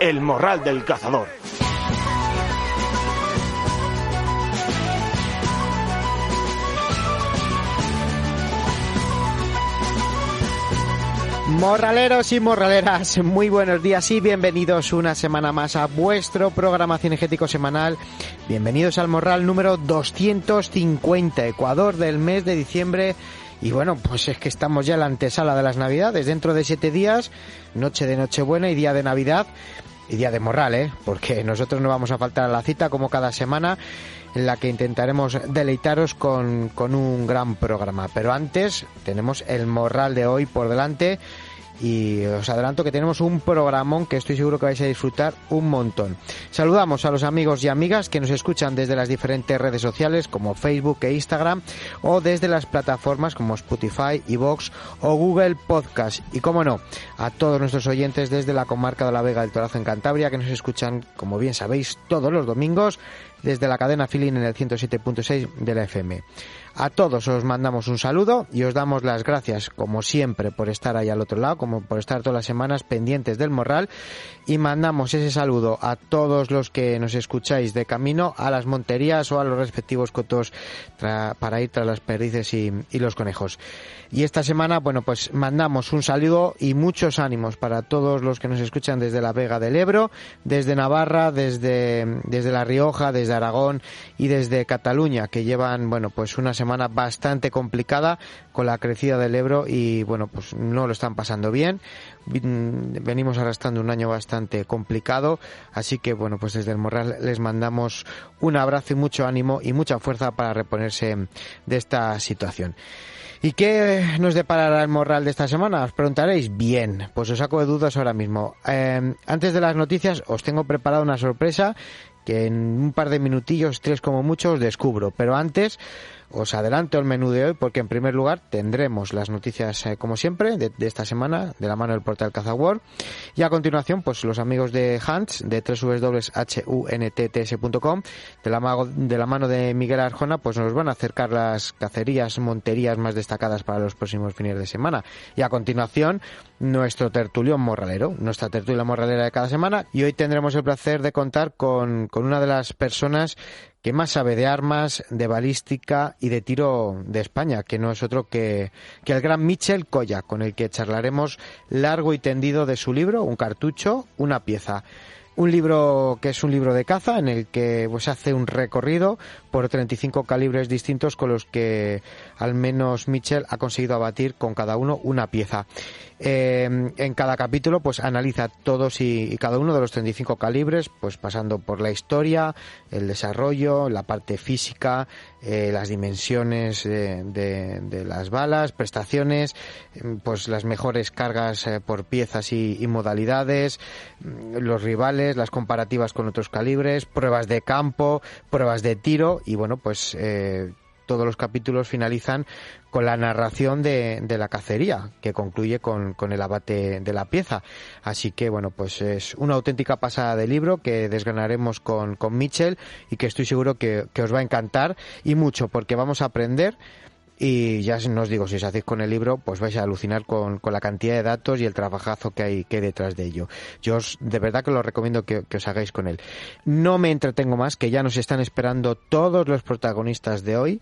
El Morral del Cazador. Morraleros y morraleras, muy buenos días y bienvenidos una semana más a vuestro programa cinegético semanal. Bienvenidos al Morral número 250, Ecuador del mes de diciembre. Y bueno, pues es que estamos ya en la antesala de las Navidades. Dentro de 7 días, noche de Nochebuena y día de Navidad y día de Morral, porque nosotros no vamos a faltar a la cita como cada semana, en la que intentaremos deleitaros con un gran programa. Pero antes tenemos el Morral de hoy por delante y os adelanto que tenemos un programón que estoy seguro que vais a disfrutar un montón. Saludamos a los amigos y amigas que nos escuchan desde las diferentes redes sociales como Facebook e Instagram, o desde las plataformas como Spotify, iVoox o Google Podcast. Y como no, a todos nuestros oyentes desde la comarca de la Vega del Torazo en Cantabria, que nos escuchan, como bien sabéis, todos los domingos desde la cadena Feeling en el 107.6 de la FM. A todos os mandamos un saludo y os damos las gracias, como siempre, por estar ahí al otro lado, como por estar todas las semanas pendientes del Morral, y mandamos ese saludo a todos los que nos escucháis de camino a las monterías o a los respectivos cotos para ir tras las perdices y los conejos. Y esta semana, bueno, pues mandamos un saludo y muchos ánimos para todos los que nos escuchan desde la Vega del Ebro, desde Navarra, desde La Rioja, desde Aragón y desde Cataluña, que llevan, bueno, pues una semana bastante complicada con la crecida del Ebro y, bueno, pues no lo están pasando bien. Venimos arrastrando un año bastante complicado, así que, bueno, pues desde el Morral les mandamos un abrazo y mucho ánimo y mucha fuerza para reponerse de esta situación. ¿Y qué nos deparará el Morral de esta semana? Os preguntaréis. Bien, pues os saco de dudas ahora mismo. Antes de las noticias os tengo preparada una sorpresa que en un par de minutillos, 3 como mucho, os descubro. Pero antes os adelanto el menú de hoy, porque en primer lugar tendremos las noticias, como siempre, de esta semana, de la mano del portal Cazawar. Y a continuación, pues los amigos de Hunts, de www.huntts.com, de la mano de Miguel Arjona, pues nos van a acercar las cacerías, monterías más destacadas para los próximos fines de semana. Y a continuación, nuestro tertulión morralero, nuestra tertulia morralera de cada semana. Y hoy tendremos el placer de contar con una de las personas que más sabe de armas, de balística y de tiro de España, que no es otro que el gran Michel Colla, con el que charlaremos largo y tendido de su libro, Un cartucho, una pieza. Un libro que es un libro de caza en el que pues hace un recorrido por 35 calibres distintos con los que al menos Michel ha conseguido abatir con cada uno una pieza. En cada capítulo pues analiza todos y cada uno de los 35 calibres, pues pasando por la historia, el desarrollo, la parte física, las dimensiones de las balas, prestaciones, pues las mejores cargas por piezas y modalidades, los rivales, las comparativas con otros calibres, pruebas de campo, pruebas de tiro y bueno, pues todos los capítulos finalizan con la narración de la cacería, que concluye con el abate de la pieza. Así que bueno, pues es una auténtica pasada de libro que desgranaremos con Michel y que estoy seguro que os va a encantar y mucho, porque vamos a aprender. Y ya no os digo, si os hacéis con el libro, pues vais a alucinar con la cantidad de datos y el trabajazo que hay detrás de ello. Yo de verdad que lo recomiendo que os hagáis con él. No me entretengo más, que ya nos están esperando todos los protagonistas de hoy.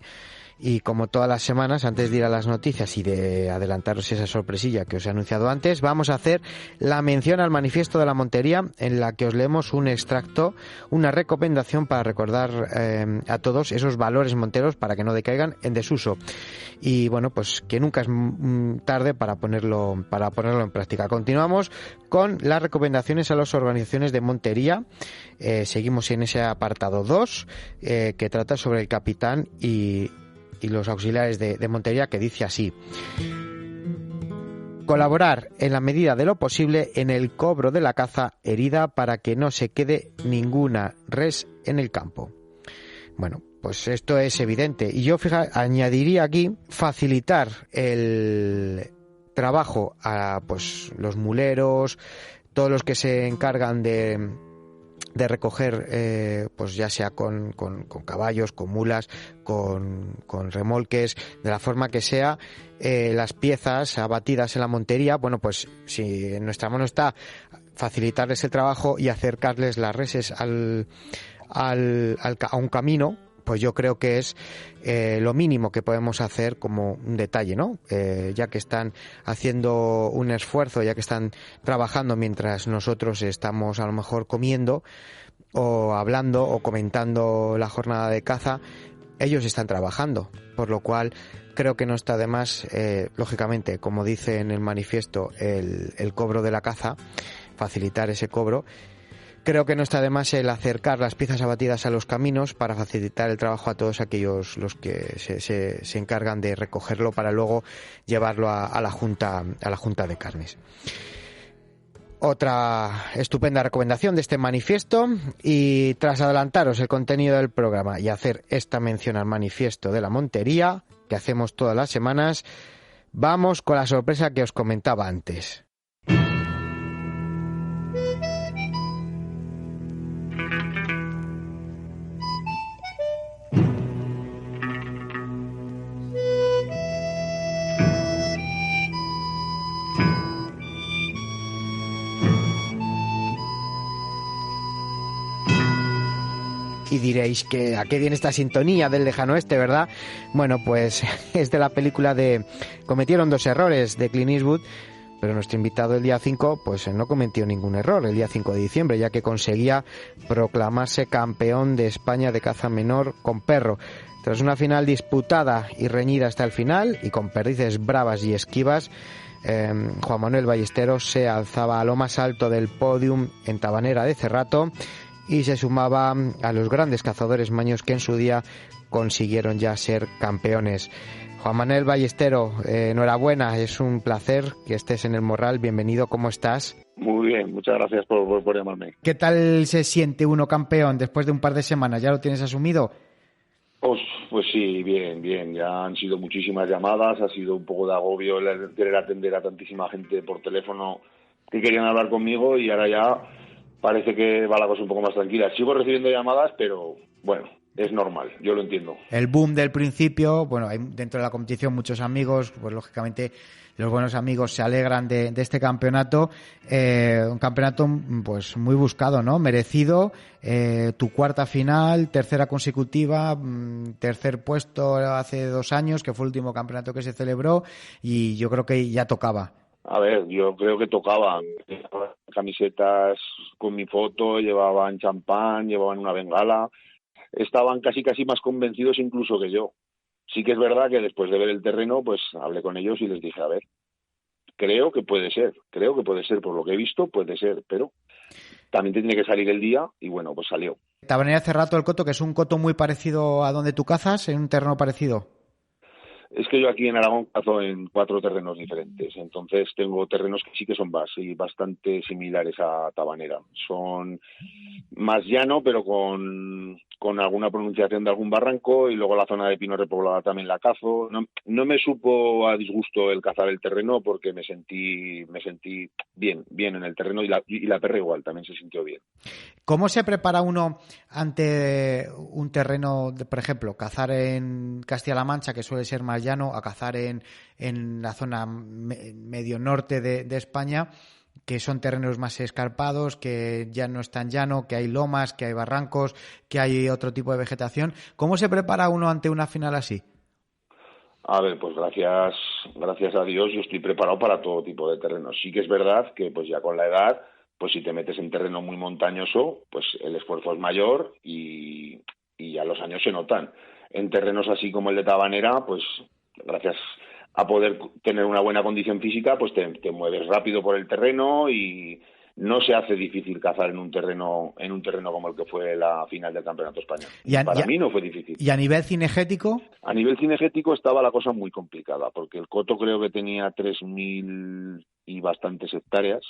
Y como todas las semanas, antes de ir a las noticias y de adelantaros esa sorpresilla que os he anunciado antes, vamos a hacer la mención al manifiesto de la montería, en la que os leemos un extracto, una recomendación para recordar a todos esos valores monteros para que no decaigan en desuso. Y bueno, pues que nunca es tarde para ponerlo en práctica. Continuamos con las recomendaciones a las organizaciones de montería. Seguimos en ese apartado 2, que trata sobre el capitán y los auxiliares de montería, que dice así: colaborar en la medida de lo posible en el cobro de la caza herida para que no se quede ninguna res en el campo. Bueno, pues esto es evidente y yo añadiría aquí facilitar el trabajo a pues los muleros, todos los que se encargan de recoger, pues ya sea con caballos, con mulas, con remolques, de la forma que sea, las piezas abatidas en la montería. Bueno, pues si en nuestra mano está facilitarles el trabajo y acercarles las reses a un camino, pues yo creo que es lo mínimo que podemos hacer como un detalle, ¿no? Ya que están haciendo un esfuerzo, ya que están trabajando mientras nosotros estamos a lo mejor comiendo o hablando o comentando la jornada de caza, ellos están trabajando, por lo cual creo que no está de más, lógicamente, como dice en el manifiesto, el cobro de la caza, facilitar ese cobro. Creo que no está de más el acercar las piezas abatidas a los caminos para facilitar el trabajo a todos aquellos los que se encargan de recogerlo para luego llevarlo a la Junta de Carnes. Otra estupenda recomendación de este manifiesto, y tras adelantaros el contenido del programa y hacer esta mención al manifiesto de la montería que hacemos todas las semanas, vamos con la sorpresa que os comentaba antes. Y diréis que a qué viene esta sintonía del lejano oeste, ¿verdad? Bueno, pues es de la película de Cometieron dos errores, de Clint Eastwood, pero nuestro invitado el día 5 pues no cometió ningún error el día 5 de diciembre, ya que conseguía proclamarse campeón de España de caza menor con perro. Tras una final disputada y reñida hasta el final, y con perdices bravas y esquivas, Juan Manuel Ballesteros se alzaba a lo más alto del podium en Tabanera de Cerrato y se sumaba a los grandes cazadores maños que en su día consiguieron ya ser campeones. Juan Manuel Ballestero, enhorabuena, es un placer que estés en El Morral, bienvenido, ¿cómo estás? Muy bien, muchas gracias por llamarme. ¿Qué tal se siente uno campeón después de un par de semanas? ¿Ya lo tienes asumido? Pues sí, bien, ya han sido muchísimas llamadas, ha sido un poco de agobio el querer atender a tantísima gente por teléfono que querían hablar conmigo, y ahora ya parece que va la cosa un poco más tranquila. Sigo recibiendo llamadas, pero bueno, es normal, yo lo entiendo. El boom del principio, bueno, hay dentro de la competición muchos amigos, pues lógicamente los buenos amigos se alegran de este campeonato, un campeonato pues muy buscado, ¿no? Merecido, tu cuarta final, tercera consecutiva, tercer puesto hace 2 años, que fue el último campeonato que se celebró, y yo creo que ya tocaba. A ver, yo creo que tocaban camisetas con mi foto, llevaban champán, llevaban una bengala, estaban casi más convencidos incluso que yo. Sí que es verdad que después de ver el terreno, pues hablé con ellos y les dije, a ver, creo que puede ser, por lo que he visto puede ser, pero también tiene que salir el día, y bueno, pues salió. Tabanera Cerrato, el coto, que es un coto muy parecido a donde tú cazas, en un terreno parecido. Es que yo aquí en Aragón cazo en 4 terrenos diferentes, entonces tengo terrenos que sí que son bastante similares a Tabanera. Son más llano, pero con alguna pronunciación de algún barranco, y luego la zona de pino repoblada también la cazo. No me supo a disgusto el cazar el terreno, porque me sentí bien en el terreno, y la perra igual, también se sintió bien. ¿Cómo se prepara uno ante un terreno, por ejemplo, cazar en Castilla-La Mancha, que suele ser más llano, a cazar en la zona medio norte de España, que son terrenos más escarpados, que ya no es tan llano, que hay lomas, que hay barrancos, que hay otro tipo de vegetación? ¿Cómo se prepara uno ante una final así? A ver, pues gracias a Dios yo estoy preparado para todo tipo de terrenos. Sí que es verdad que pues ya con la edad, pues si te metes en terreno muy montañoso, pues el esfuerzo es mayor, y ya los años se notan. En terrenos así como el de Tabanera, pues gracias a poder tener una buena condición física, pues te mueves rápido por el terreno, y no se hace difícil cazar en un terreno como el que fue la final del Campeonato Español. Para mí no fue difícil. ¿Y a nivel cinegético? A nivel cinegético estaba la cosa muy complicada, porque el coto creo que tenía 3.000 y bastantes hectáreas,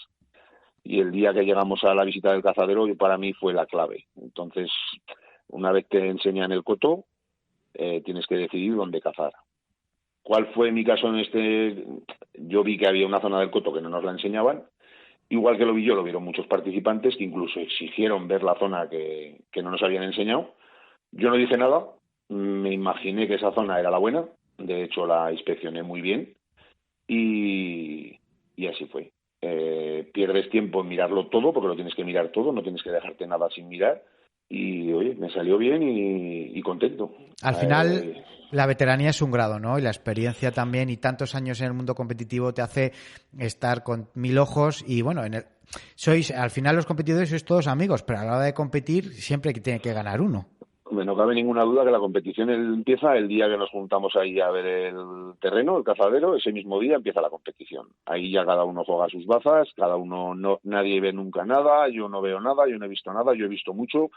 y el día que llegamos a la visita del cazadero, para mí fue la clave. Entonces, una vez te enseñan el coto, tienes que decidir dónde cazar. ¿Cuál fue mi caso en este? Yo vi que había una zona del coto que no nos la enseñaban. Igual que lo vi yo, lo vieron muchos participantes, que incluso exigieron ver la zona que no nos habían enseñado. Yo no dije nada, me imaginé que esa zona era la buena, de hecho la inspeccioné muy bien, y así fue. pierdes tiempo en mirarlo todo, porque lo tienes que mirar todo, no tienes que dejarte nada sin mirar. Y, oye, me salió bien y contento. Al final, la veteranía es un grado, ¿no? Y la experiencia también, y tantos años en el mundo competitivo te hace estar con 1000 ojos. Y bueno, al final los competidores sois todos amigos, pero a la hora de competir siempre tiene que ganar uno. Hombre, no cabe ninguna duda que la competición empieza el día que nos juntamos ahí a ver el terreno, el cazadero. Ese mismo día empieza la competición. Ahí ya cada uno juega sus bazas, cada uno nadie ve nunca nada, yo no veo nada, yo no he visto nada, yo he visto mucho.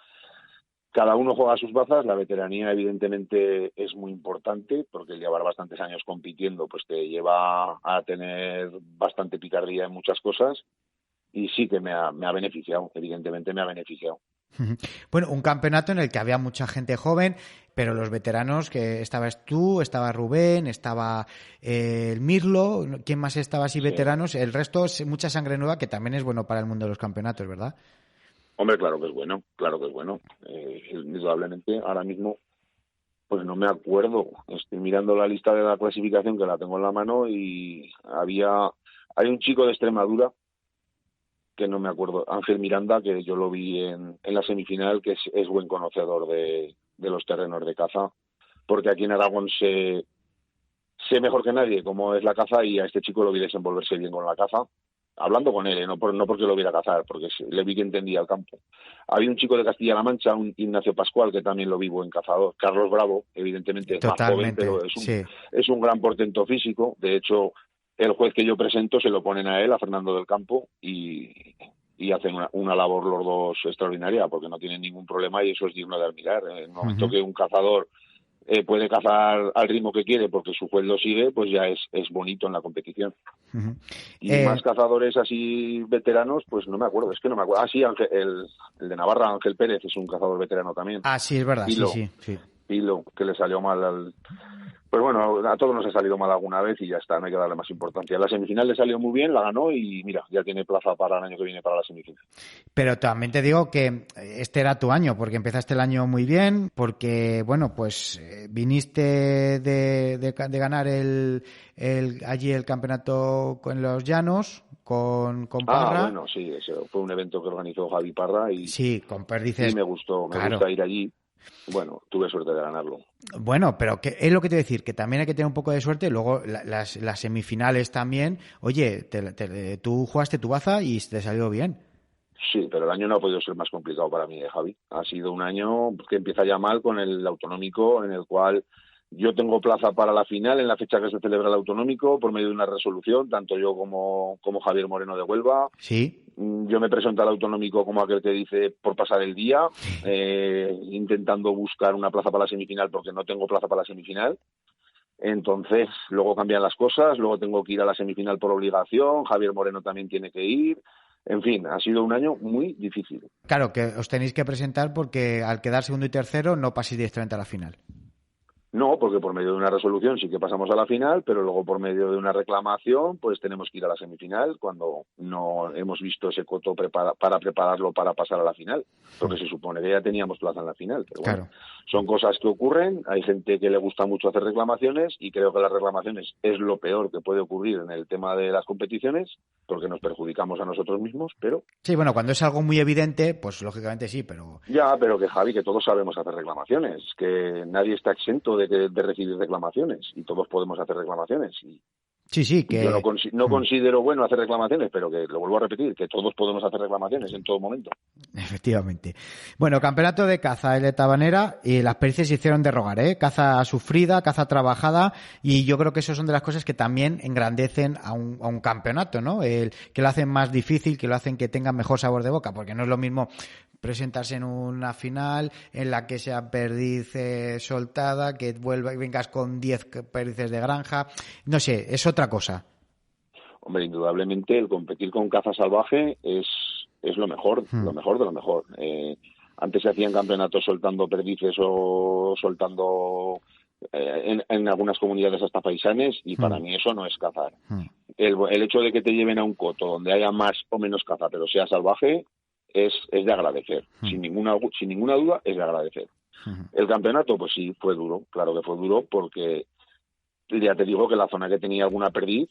Cada uno juega sus bazas. La veteranía evidentemente es muy importante, porque el llevar bastantes años compitiendo pues te lleva a tener bastante picardía en muchas cosas, y sí que me ha beneficiado, evidentemente me ha beneficiado. Bueno, un campeonato en el que había mucha gente joven, pero los veteranos, que estabas tú, estaba Rubén, estaba el Mirlo, ¿quién más estaba así veteranos? El resto es mucha sangre nueva, que también es bueno para el mundo de los campeonatos, ¿verdad? Hombre, claro que es bueno, claro que es bueno. Indudablemente, ahora mismo, pues no me acuerdo. Estoy mirando la lista de la clasificación, que la tengo en la mano, y hay un chico de Extremadura, que no me acuerdo, Ángel Miranda, que yo lo vi en la semifinal, que es buen conocedor de los terrenos de caza, porque aquí en Aragón sé mejor que nadie cómo es la caza, y a este chico lo vi desenvolverse bien con la caza, hablando con él, no porque lo viera cazar, porque le vi que entendía el campo. Había un chico de Castilla-La Mancha, un Ignacio Pascual, que también lo vi buen cazador. Carlos Bravo, evidentemente es más joven, pero es un gran portento físico. De hecho, el juez que yo presento se lo ponen a él, a Fernando del Campo, y hacen una labor los dos extraordinaria, porque no tienen ningún problema, y eso es digno de admirar. En el momento que un cazador puede cazar al ritmo que quiere porque su juez lo sigue, pues ya es bonito en la competición. Y más cazadores así veteranos, pues no me acuerdo, es que no me acuerdo. Sí, el de Navarra, Ángel Pérez, es un cazador veterano también. Sí, es verdad, Pilo, sí. Pilo, que le salió mal Pues bueno, a todos nos ha salido mal alguna vez y ya está, no hay que darle más importancia. La semifinal le salió muy bien, la ganó y mira, ya tiene plaza para el año que viene para la semifinal. Pero también te digo que este era tu año, porque empezaste el año muy bien, porque, bueno, pues viniste de ganar allí el campeonato con los Llanos, con Parra. Bueno, sí, eso fue un evento que organizó Javi Parra y sí, con Perdices. Sí, me gusta ir allí. Bueno, tuve suerte de ganarlo. Bueno, pero es lo que te voy a decir, que también hay que tener un poco de suerte. Luego las semifinales también. Oye, tú jugaste tu baza y te salió bien. Sí, pero el año no ha podido ser más complicado para mí, Javi. Ha sido un año que empieza ya mal con el autonómico, en el cual yo tengo plaza para la final en la fecha que se celebra el autonómico por medio de una resolución, tanto yo como Javier Moreno de Huelva. Sí. Yo me presento al autonómico como aquel que dice por pasar el día, intentando buscar una plaza para la semifinal porque no tengo plaza para la semifinal. Entonces, luego cambian las cosas, luego tengo que ir a la semifinal por obligación, Javier Moreno también tiene que ir. En fin, ha sido un año muy difícil. Claro, que os tenéis que presentar porque al quedar segundo y tercero no paséis directamente a la final. No, porque por medio de una resolución sí que pasamos a la final, pero luego por medio de una reclamación pues tenemos que ir a la semifinal cuando no hemos visto ese coto para prepararlo para pasar a la final, porque se supone que ya teníamos plaza en la final. Pero bueno, claro, son cosas que ocurren, hay gente que le gusta mucho hacer reclamaciones y creo que las reclamaciones es lo peor que puede ocurrir en el tema de las competiciones, porque nos perjudicamos a nosotros mismos, pero... Sí, bueno, cuando es algo muy evidente, pues lógicamente sí, pero... Ya, pero que Javi, que todos sabemos hacer reclamaciones, que nadie está exento de recibir reclamaciones y todos podemos hacer reclamaciones y sí, que yo no considero bueno hacer reclamaciones, pero que lo vuelvo a repetir, que todos podemos hacer reclamaciones en todo momento. Efectivamente. Bueno, campeonato de caza de Tabanera, y las pericias se hicieron de rogar, caza sufrida, caza trabajada, y yo creo que eso son de las cosas que también engrandecen a un campeonato, ¿no? Que lo hacen más difícil, que lo hacen que tenga mejor sabor de boca, porque no es lo mismo presentarse en una final en la que sea perdiz soltada, que vengas con 10 perdices de granja, no sé, es otra cosa. Hombre, indudablemente el competir con caza salvaje es lo mejor de lo mejor. Antes se hacían campeonatos soltando perdices o soltando en algunas comunidades hasta paisanes y para mí eso no es cazar. El hecho de que te lleven a un coto donde haya más o menos caza pero sea salvaje es de agradecer, sin ninguna duda es de agradecer. El campeonato, pues sí, fue duro, claro que fue duro porque ya te digo que la zona que tenía alguna perdiz,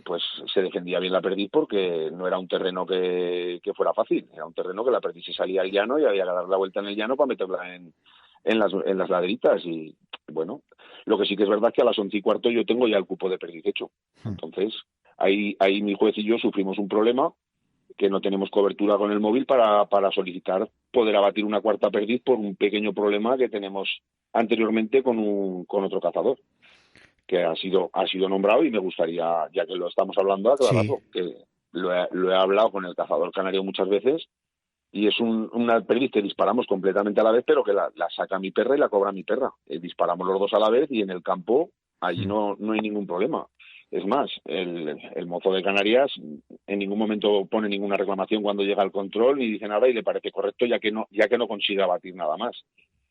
pues se defendía bien la perdiz porque no era un terreno que fuera fácil, era un terreno que la perdiz se salía al llano y había que dar la vuelta en el llano para meterla en las laderitas. Y bueno, lo que sí que es verdad es que a las 11:15 yo tengo ya el cupo de perdiz hecho. Entonces, ahí mi juez y yo sufrimos un problema, que no tenemos cobertura con el móvil para solicitar poder abatir una cuarta perdiz por un pequeño problema que tenemos anteriormente con otro cazador, que ha sido nombrado, y me gustaría, ya que lo estamos hablando, aclararlo, Sí. que lo he hablado con el cazador canario muchas veces, y es una perdiz que disparamos completamente a la vez, pero que la saca mi perra y la cobra mi perra. Disparamos los dos a la vez y en el campo allí no hay ningún problema. Es más, el mozo de Canarias en ningún momento pone ninguna reclamación cuando llega al control ni dice nada, y le parece correcto, ya que no consigue abatir nada más.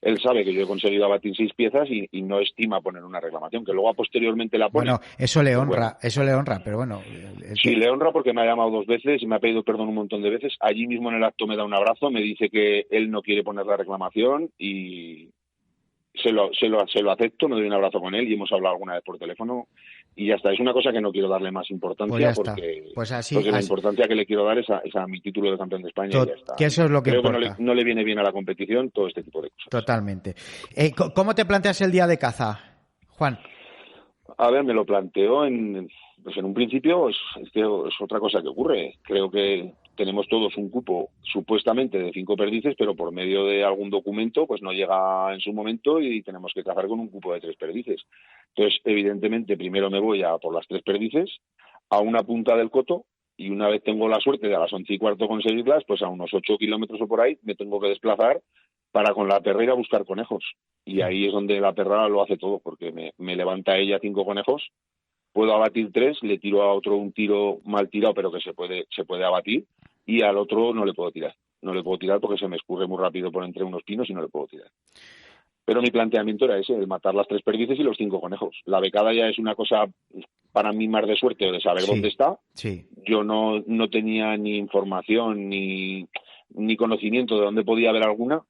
Él sabe que yo he conseguido abatir 6 piezas y no estima poner una reclamación, que luego posteriormente la pone. Bueno, eso le Pues honra, bueno, eso le honra, pero bueno. sí, le honra porque me ha llamado 2 veces y me ha pedido perdón un montón de veces. Allí mismo en el acto me da un abrazo, me dice que él no quiere poner la reclamación y se lo acepto, me doy un abrazo con él y hemos hablado alguna vez por teléfono y ya está. Es una cosa que no quiero darle más Pues importancia ya está. porque Pues así, la importancia que le quiero dar es a mi título de campeón de España y ya está. que eso es lo que Creo que importa. no le viene bien a la competición todo este tipo de cosas. Totalmente. ¿Cómo te planteas el día de caza, Juan? A ver, me lo planteo pues en un principio, es otra cosa que ocurre. Creo que tenemos todos un cupo supuestamente de 5 perdices, pero por medio de algún documento pues no llega en su momento y tenemos que cazar con un cupo de 3 perdices. Entonces, evidentemente, primero me voy a por las 3 perdices, a una punta del coto, y una vez tengo la suerte de a las 11:15 conseguirlas, pues a unos 8 kilómetros o por ahí me tengo que desplazar para con la perra ir a buscar conejos. Y ahí es donde la perra lo hace todo, porque me levanta ella 5 conejos, puedo abatir 3, le tiro a otro un tiro mal tirado, pero que se puede abatir, y al otro no le puedo tirar. No le puedo tirar porque se me escurre muy rápido por entre unos pinos y no le puedo tirar. Pero mi planteamiento era ese, el matar las 3 perdices y los 5 conejos. La becada ya es una cosa para mí más de suerte o de saber dónde está. Sí. Yo no tenía ni información ni conocimiento de dónde podía haber alguna,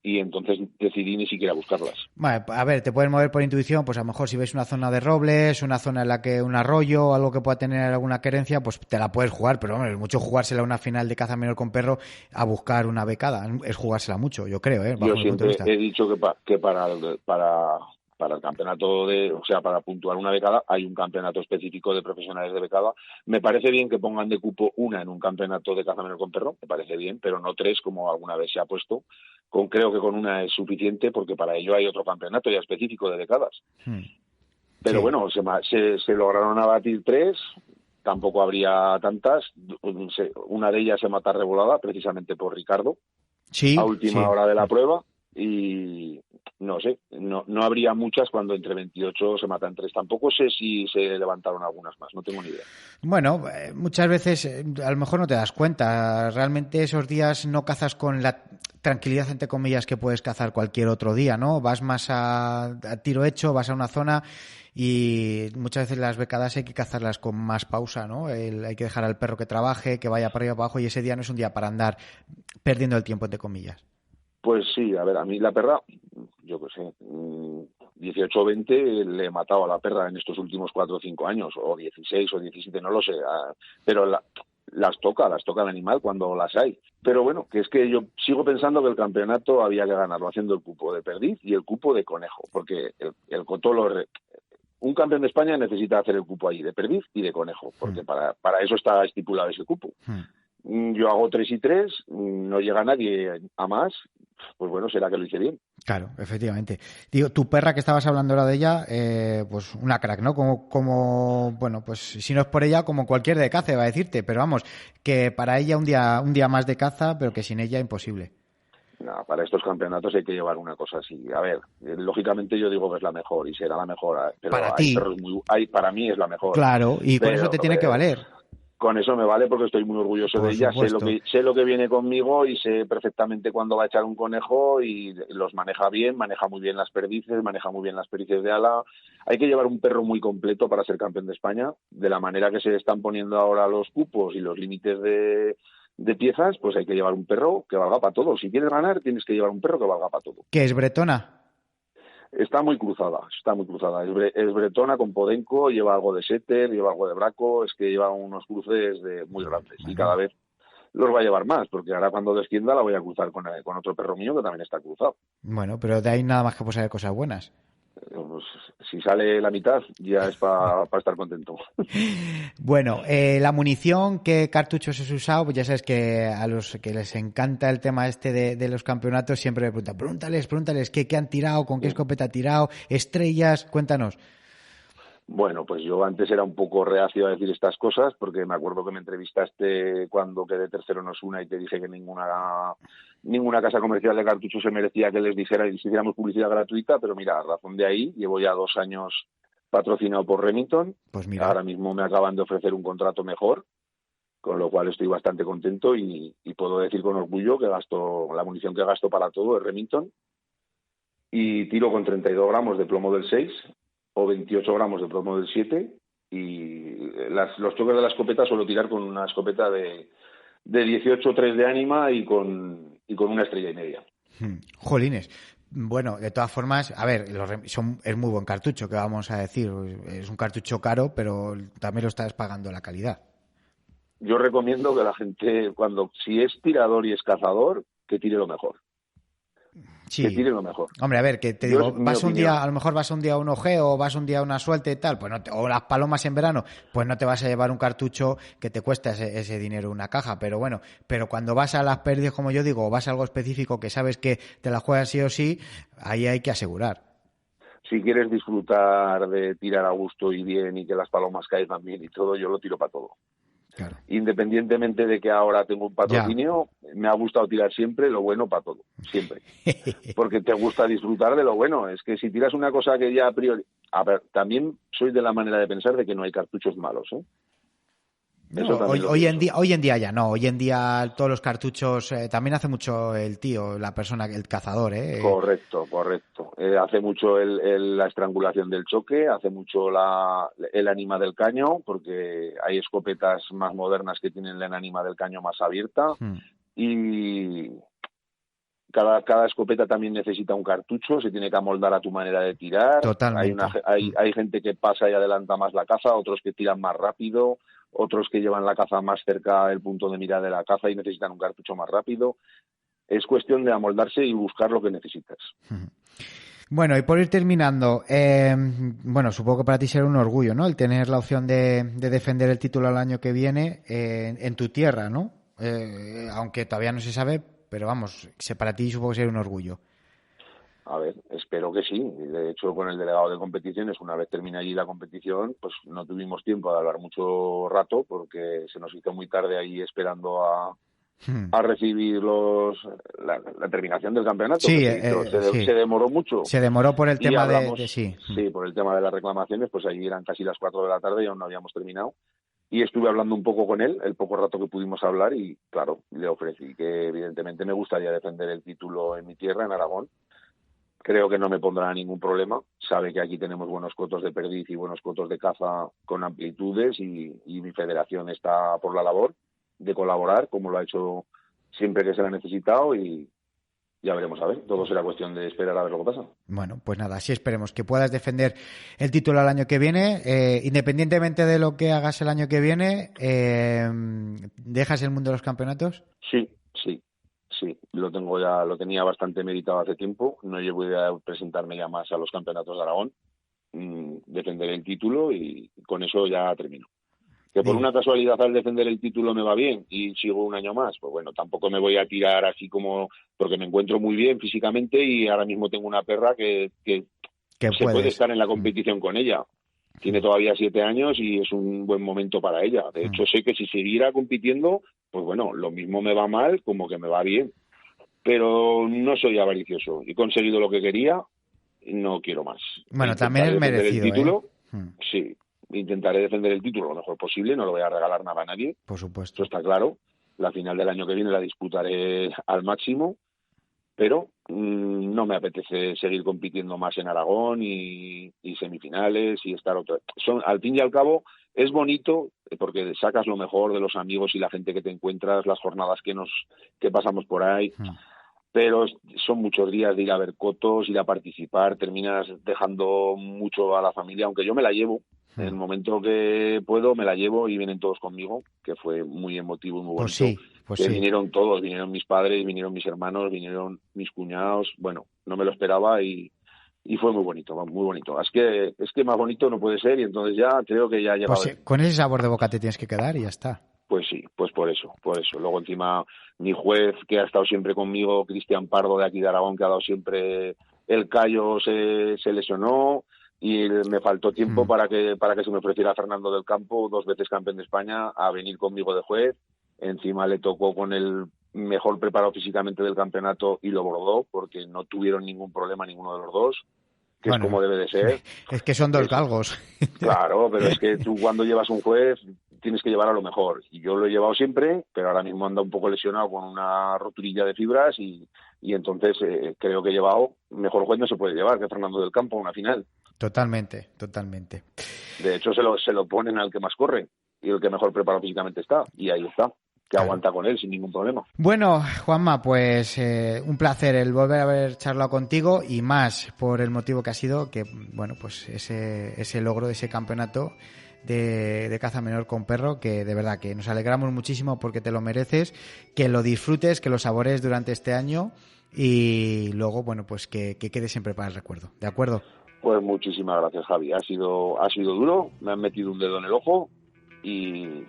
y entonces decidí ni siquiera buscarlas. Vale, a ver, te puedes mover por intuición, pues a lo mejor si ves una zona de robles, una zona en la que un arroyo, algo que pueda tener alguna querencia, pues te la puedes jugar, pero hombre, es mucho jugársela a una final de caza menor con perro a buscar una becada, es jugársela mucho, yo creo, bajo Yo mi punto de siempre vista. he dicho que para el campeonato o sea, para puntuar una becada, hay un campeonato específico de profesionales de becada. Me parece bien que pongan de cupo una en un campeonato de caza menor con perro, me parece bien, pero no 3 como alguna vez se ha puesto. Creo que con una es suficiente, porque para ello hay otro campeonato ya específico de becadas. Pero Sí. bueno, se lograron abatir 3, tampoco habría tantas. Una de ellas se mata revolada precisamente por Ricardo, Sí, a última sí. hora de la prueba, y no sé, no habría muchas cuando entre 28 se matan 3. Tampoco sé si se levantaron algunas más, no tengo ni idea. Bueno, muchas veces a lo mejor no te das cuenta. Realmente esos días no cazas con la tranquilidad, entre comillas, que puedes cazar cualquier otro día, ¿no? Vas más a tiro hecho, vas a una zona y muchas veces las becadas hay que cazarlas con más pausa, ¿no? Hay que dejar al perro que trabaje, que vaya para arriba para abajo, y ese día no es un día para andar perdiendo el tiempo, entre comillas. Pues sí, a ver, a mí la perra, yo qué sé, 18 o 20 le he matado a la perra en estos últimos 4 o 5 años, o 16 o 17, no lo sé, pero las toca el animal cuando las hay. Pero bueno, que es que yo sigo pensando que el campeonato había que ganarlo haciendo el cupo de perdiz y el cupo de conejo, porque el coto un campeón de España necesita hacer el cupo ahí de perdiz y de conejo, porque para eso está estipulado ese cupo. Yo hago 3 y 3, no llega nadie a más, pues bueno, será que lo hice bien. Claro, efectivamente. Digo, tu perra, que estabas hablando ahora de ella, pues una crack, ¿no? Bueno, pues si no es por ella, como cualquier de caza, va a decirte, pero vamos, que para ella un día más de caza, pero que sin ella imposible. No, para estos campeonatos hay que llevar una cosa así. A ver, lógicamente yo digo que es la mejor y será la mejor, pero Para hay ti, perros para mí es la mejor. claro, y con eso Pero te tiene que valer. con eso me vale, porque estoy muy orgulloso Por de ella. supuesto. Sé lo que viene conmigo y sé perfectamente cuándo va a echar un conejo, y los maneja bien, maneja muy bien las perdices, maneja muy bien las perdices de ala. Hay que llevar un perro muy completo para ser campeón de España. De la manera que se están poniendo ahora los cupos y los límites de piezas, pues hay que llevar un perro que valga para todo. Si quieres ganar, tienes que llevar un perro que valga para todo. ¿Qué es bretona? Está muy cruzada. Es bretona con podenco, lleva algo de setter, lleva algo de braco, es que lleva unos cruces muy grandes. Bueno. Y cada vez los va a llevar más, porque ahora cuando descienda la voy a cruzar con otro perro mío que también está cruzado. Bueno, pero de ahí nada más que puede salir cosas buenas. Pues, si sale la mitad, ya es para estar contento. Bueno, la munición, ¿qué cartuchos has usado? Pues ya sabes que a los que les encanta el tema este de los campeonatos siempre me preguntan, pregúntales qué han tirado, con qué escopeta han tirado, estrellas, cuéntanos. Bueno, pues yo antes era un poco reacio a decir estas cosas, porque me acuerdo que me entrevistaste cuando quedé tercero en Osuna y te dije que ninguna casa comercial de cartuchos se merecía que les dijera y les hiciéramos publicidad gratuita, pero mira, a razón de ahí, llevo ya 2 años patrocinado por Remington. Pues mira. Ahora mismo me acaban de ofrecer un contrato mejor, con lo cual estoy bastante contento y puedo decir con orgullo que la munición que gasto para todo es Remington, y tiro con 32 gramos de plomo del 6 o 28 gramos de plomo del 7, y los choques de la escopeta suelo tirar con una escopeta de 18-3 de ánima y con una estrella y media. Jolines. Bueno, de todas formas, a ver, es muy buen cartucho, que vamos a decir. Es un cartucho caro, pero también lo estás pagando la calidad. Yo recomiendo que la gente, si es tirador y es cazador, que tire lo mejor. Sí. Que tire lo mejor. Hombre, a ver, que te digo, vas un día, a lo mejor vas un día a un ojeo o vas un día a una suelta y tal, pues o las palomas en verano, pues no te vas a llevar un cartucho que te cuesta ese dinero una caja, pero bueno, pero cuando vas a las pérdidas, como yo digo, o vas a algo específico que sabes que te la juegas sí o sí, ahí hay que asegurar. Si quieres disfrutar de tirar a gusto y bien y que las palomas caigan bien y todo, yo lo tiro para todo. Claro. Independientemente de que ahora tengo un patrocinio, me ha gustado tirar siempre lo bueno para todo, siempre. Porque te gusta disfrutar de lo bueno. Es que si tiras una cosa que ya a priori... A ver, también soy de la manera de pensar de que no hay cartuchos malos, ¿eh? No, hoy en día ya no. Hoy en día todos los cartuchos también hace mucho el tío, la persona, el cazador, ¿eh? Correcto. Hace mucho la estrangulación del choque, hace mucho el ánima del caño, porque hay escopetas más modernas que tienen la ánima del caño más abierta, y cada escopeta también necesita un cartucho, se tiene que amoldar a tu manera de tirar. Totalmente. Hay gente que pasa y adelanta más la caza, otros que tiran más rápido, otros que llevan la caza más cerca del punto de mira de la caza y necesitan un cartucho más rápido. Es cuestión de amoldarse y buscar lo que necesitas. Bueno, y por ir terminando, bueno, supongo que para ti será un orgullo, ¿no? El tener la opción de defender el título al año que viene en tu tierra, ¿no? Aunque todavía no se sabe, pero vamos, para ti supongo que será un orgullo. A ver, espero que sí. De hecho, con el delegado de competiciones, una vez termine allí la competición, pues no tuvimos tiempo de hablar mucho rato porque se nos hizo muy tarde ahí esperando a recibir la terminación del campeonato. Sí, se demoró mucho. Se demoró por el tema Sí, por el tema de las reclamaciones, pues allí eran casi las 4 de la tarde y aún no habíamos terminado. Y estuve hablando un poco con él, el poco rato que pudimos hablar, y claro, le ofrecí que evidentemente me gustaría defender el título en mi tierra, en Aragón. Creo que no me pondrá ningún problema. Sabe que aquí tenemos buenos cotos de perdiz y buenos cotos de caza con amplitudes, y mi federación está por la labor de colaborar, como lo ha hecho siempre que se la ha necesitado, y ya veremos a ver. Todo será cuestión de esperar a ver lo que pasa. Bueno, pues nada, sí esperemos que puedas defender el título el año que viene. Independientemente de lo que hagas el año que viene, ¿dejas el mundo de los campeonatos? Sí. Lo tenía bastante meditado hace tiempo. No llevo idea de presentarme ya más a los campeonatos de Aragón, defender el título, y con eso ya termino. Que por una casualidad al defender el título me va bien y sigo un año más, pues bueno, tampoco me voy a tirar así como, porque me encuentro muy bien físicamente y ahora mismo tengo una perra que se puede estar en la competición con ella. Tiene todavía 7 años y es un buen momento para ella. De hecho, sé que si siguiera compitiendo, pues bueno, lo mismo me va mal como que me va bien. Pero no soy avaricioso. He conseguido lo que quería y no quiero más. Bueno, también es merecido, el título, sí. Intentaré defender el título lo mejor posible, no lo voy a regalar nada a nadie. Por supuesto. Eso está claro. La final del año que viene la disputaré al máximo, pero no me apetece seguir compitiendo más en Aragón y semifinales y estar al fin y al cabo es bonito porque sacas lo mejor de los amigos y la gente que te encuentras, las jornadas que pasamos por ahí. pero son muchos días de ir a ver cotos, ir a participar, terminas dejando mucho a la familia, aunque yo me la llevo. En el momento que puedo me la llevo y vienen todos conmigo, que fue muy emotivo y muy bonito. Pues sí. Vinieron todos, vinieron mis padres, vinieron mis hermanos, vinieron mis cuñados. Bueno, no me lo esperaba y fue muy bonito, muy bonito. Es que más bonito no puede ser, y entonces ya creo que ya ha llegado. Pues con ese sabor de boca te tienes que quedar y ya está. Pues sí, pues por eso. Luego encima mi juez, que ha estado siempre conmigo, Cristian Pardo de aquí de Aragón, que ha dado siempre el callo, se lesionó y me faltó tiempo para que se me ofreciera Fernando del Campo, 2 veces campeón de España, a venir conmigo de juez. Encima le tocó con el mejor preparado físicamente del campeonato y lo bordó, porque no tuvieron ningún problema ninguno de los dos, que bueno, es como debe de ser. Es que son dos galgos. Claro, pero es que tú cuando llevas un juez tienes que llevar a lo mejor. Y yo lo he llevado siempre, pero ahora mismo anda un poco lesionado con una roturilla de fibras y entonces creo que he llevado, mejor juez no se puede llevar que Fernando del Campo a una final. Totalmente. De hecho se lo ponen al que más corre y el que mejor preparado físicamente está, y ahí está, que aguanta con él sin ningún problema. Bueno, Juanma, pues un placer el volver a haber charlado contigo, y más por el motivo que ha sido que, bueno, pues ese logro de ese campeonato de caza menor con perro, que de verdad que nos alegramos muchísimo porque te lo mereces, que lo disfrutes, que lo sabores durante este año y luego, bueno, pues que quede siempre para el recuerdo. ¿De acuerdo? Pues muchísimas gracias, Javi. Ha sido duro, me han metido un dedo en el ojo y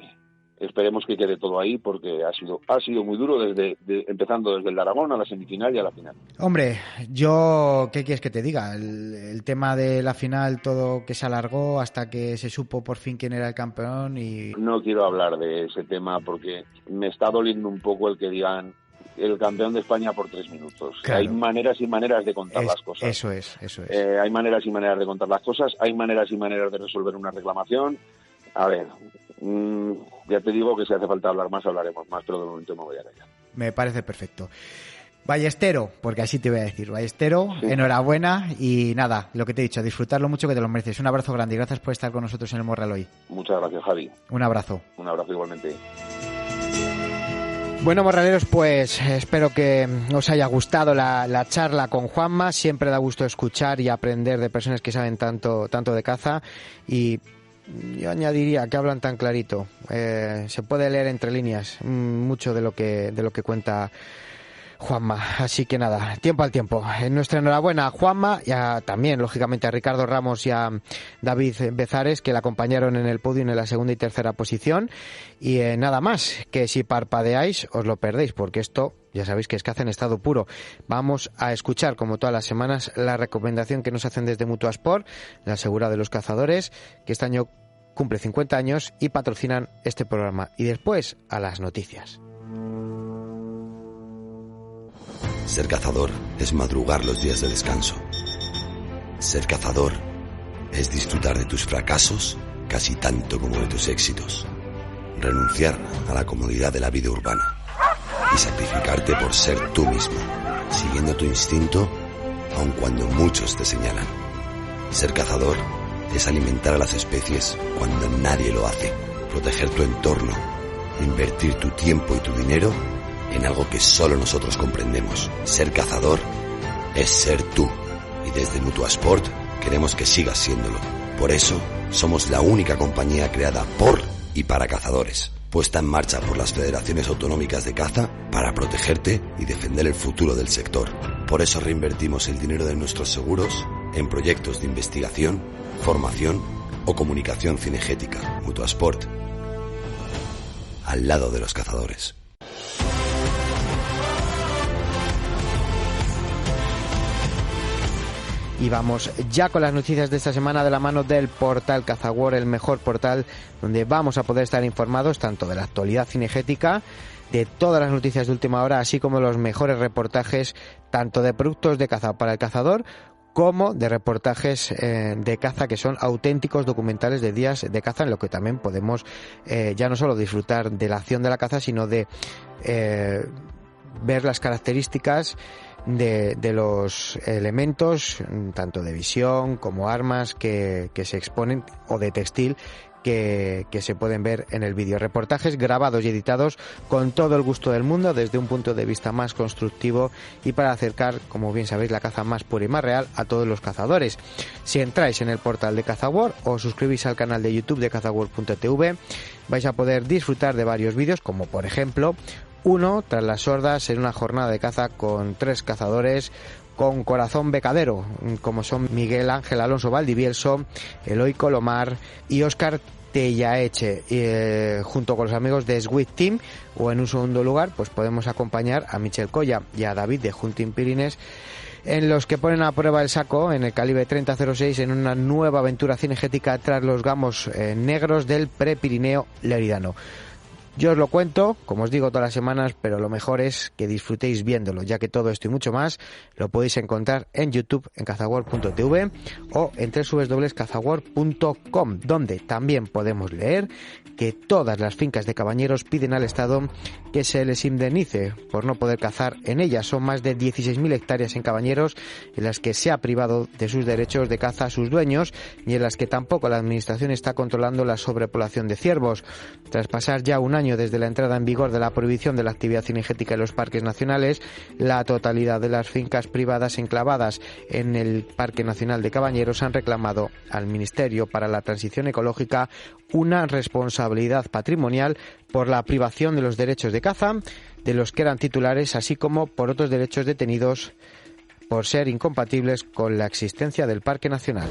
esperemos que quede todo ahí, porque ha sido muy duro empezando desde el Aragón a la semifinal y a la final. Hombre, yo, ¿qué quieres que te diga? El tema de la final, todo que se alargó hasta que se supo por fin quién era el campeón y... No quiero hablar de ese tema porque me está doliendo un poco el que digan el campeón de España por 3 minutos. Claro. Hay maneras y maneras de contar las cosas. Eso es. Hay maneras y maneras de contar las cosas, hay maneras y maneras de resolver una reclamación. A ver, ya te digo que si hace falta hablar más, hablaremos más, pero de momento me voy a callar. Me parece perfecto. Ballestero, porque así te voy a decir, Ballestero, sí. Enhorabuena y nada, lo que te he dicho, disfrutarlo mucho, que te lo mereces. Un abrazo grande y gracias por estar con nosotros en el Morral hoy. Muchas gracias, Javi. Un abrazo. Un abrazo igualmente. Bueno, morraleros, pues espero que os haya gustado la charla con Juanma. Siempre da gusto escuchar y aprender de personas que saben tanto de caza, y yo añadiría que hablan tan clarito. Se puede leer entre líneas mucho de lo que cuenta Juanma. Así que nada, tiempo al tiempo. Nuestra enhorabuena a Juanma y también, lógicamente, a Ricardo Ramos y a David Bezares, que le acompañaron en el podio en la segunda y tercera posición. Y nada más, que si parpadeáis os lo perdéis, porque esto ya sabéis que es caza en estado puro. Vamos a escuchar, como todas las semanas, la recomendación que nos hacen desde Mutuasport, la asegurada de los cazadores, que este año cumple 50 años y patrocinan este programa. Y después, a las noticias. Ser cazador es madrugar los días de descanso. Ser cazador es disfrutar de tus fracasos casi tanto como de tus éxitos. Renunciar a la comodidad de la vida urbana y sacrificarte por ser tú mismo, siguiendo tu instinto aun cuando muchos te señalan. Ser cazador es alimentar a las especies cuando nadie lo hace, proteger tu entorno, invertir tu tiempo y tu dinero en algo que solo nosotros comprendemos. Ser cazador es ser tú, y desde Mutuasport queremos que sigas siéndolo. Por eso somos la única compañía creada por y para cazadores, puesta en marcha por las federaciones autonómicas de caza para protegerte y defender el futuro del sector. Por eso reinvertimos el dinero de nuestros seguros en proyectos de investigación, formación o comunicación cinegética. Mutuasport, al lado de los cazadores. Y vamos ya con las noticias de esta semana de la mano del portal CazaWorld, el mejor portal donde vamos a poder estar informados tanto de la actualidad cinegética, de todas las noticias de última hora, así como los mejores reportajes tanto de productos de caza para el cazador como de reportajes de caza que son auténticos documentales de días de caza, en lo que también podemos ya no solo disfrutar de la acción de la caza, sino de ver las características de los elementos, tanto de visión como armas que se exponen, o de textil, que se pueden ver en el vídeo. Reportajes grabados y editados con todo el gusto del mundo desde un punto de vista más constructivo y para acercar, como bien sabéis, la caza más pura y más real a todos los cazadores. Si entráis en el portal de CazaWorld o suscribís al canal de YouTube de CazaWorld.tv, vais a poder disfrutar de varios vídeos, como por ejemplo uno tras las sordas en una jornada de caza con 3 cazadores con corazón becadero, como son Miguel Ángel Alonso Valdivielso, Eloy Colomar y Óscar Tellaeche, junto con los amigos de Sweet Team. O en un segundo lugar pues podemos acompañar a Michel Colla y a David de Hunting Pirines, en los que ponen a prueba el saco en el calibre 30-06 en una nueva aventura cinegética tras los gamos negros del Prepirineo Leridano. Yo os lo cuento, como os digo todas las semanas, pero lo mejor es que disfrutéis viéndolo, ya que todo esto y mucho más lo podéis encontrar en YouTube, en CazaWorld.tv o en www.cazaworld.com, donde también podemos leer que todas las fincas de cabañeros piden al Estado que se les indemnice por no poder cazar en ellas. Son más de 16.000 hectáreas en Cabañeros en las que se ha privado de sus derechos de caza a sus dueños y en las que tampoco la Administración está controlando la sobrepoblación de ciervos. Tras pasar ya un año desde la entrada en vigor de la prohibición de la actividad cinegética en los parques nacionales, la totalidad de las fincas privadas enclavadas en el Parque Nacional de Cabañeros han reclamado al Ministerio para la Transición Ecológica una responsabilidad patrimonial por la privación de los derechos de caza de los que eran titulares, así como por otros derechos detenidos por ser incompatibles con la existencia del Parque Nacional.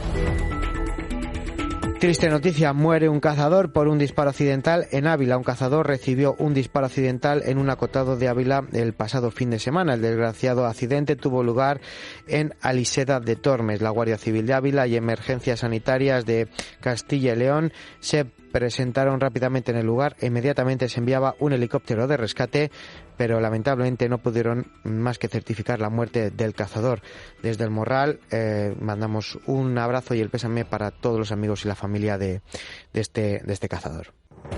Triste noticia, muere un cazador por un disparo accidental en Ávila. Un cazador recibió un disparo accidental en un acotado de Ávila el pasado fin de semana. El desgraciado accidente tuvo lugar en Aliseda de Tormes. La Guardia Civil de Ávila y Emergencias Sanitarias de Castilla y León se presentaron rápidamente en el lugar e inmediatamente se enviaba un helicóptero de rescate, pero lamentablemente no pudieron más que certificar la muerte del cazador. Desde el Morral mandamos un abrazo y el pésame para todos los amigos y la familia de este cazador.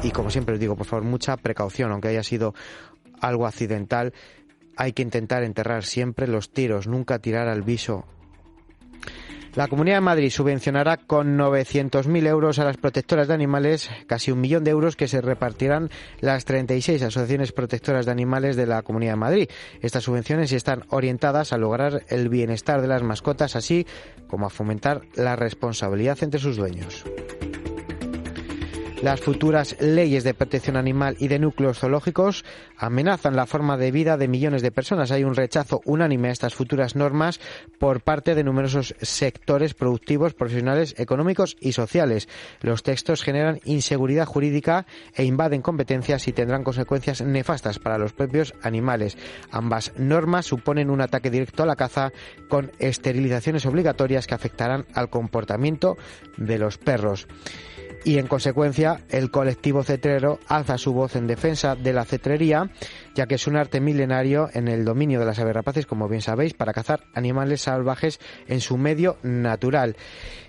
Y como siempre os digo, por favor, mucha precaución, aunque haya sido algo accidental, hay que intentar enterrar siempre los tiros, nunca tirar al viso. La Comunidad de Madrid subvencionará con 900.000 euros a las protectoras de animales, casi 1 millón de euros que se repartirán las 36 asociaciones protectoras de animales de la Comunidad de Madrid. Estas subvenciones están orientadas a lograr el bienestar de las mascotas, así como a fomentar la responsabilidad entre sus dueños. Las futuras leyes de protección animal y de núcleos zoológicos amenazan la forma de vida de millones de personas. Hay un rechazo unánime a estas futuras normas por parte de numerosos sectores productivos, profesionales, económicos y sociales. Los textos generan inseguridad jurídica e invaden competencias y tendrán consecuencias nefastas para los propios animales. Ambas normas suponen un ataque directo a la caza, con esterilizaciones obligatorias que afectarán al comportamiento de los perros. Y en consecuencia el colectivo cetrero alza su voz en defensa de la cetrería, ya que es un arte milenario en el dominio de las aves rapaces, como bien sabéis, para cazar animales salvajes en su medio natural.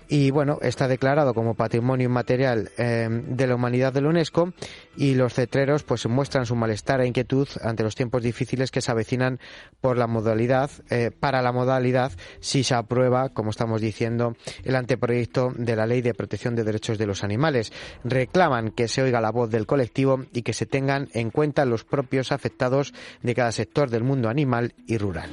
Y bueno, está declarado como Patrimonio Inmaterial de la Humanidad de la UNESCO, y los cetreros pues muestran su malestar e inquietud ante los tiempos difíciles que se avecinan por la modalidad, para la modalidad, si se aprueba, como estamos diciendo, el anteproyecto de la Ley de Protección de Derechos de los Animales. Reclaman que se oiga la voz del colectivo y que se tengan en cuenta los propios afectados de cada sector del mundo animal y rural.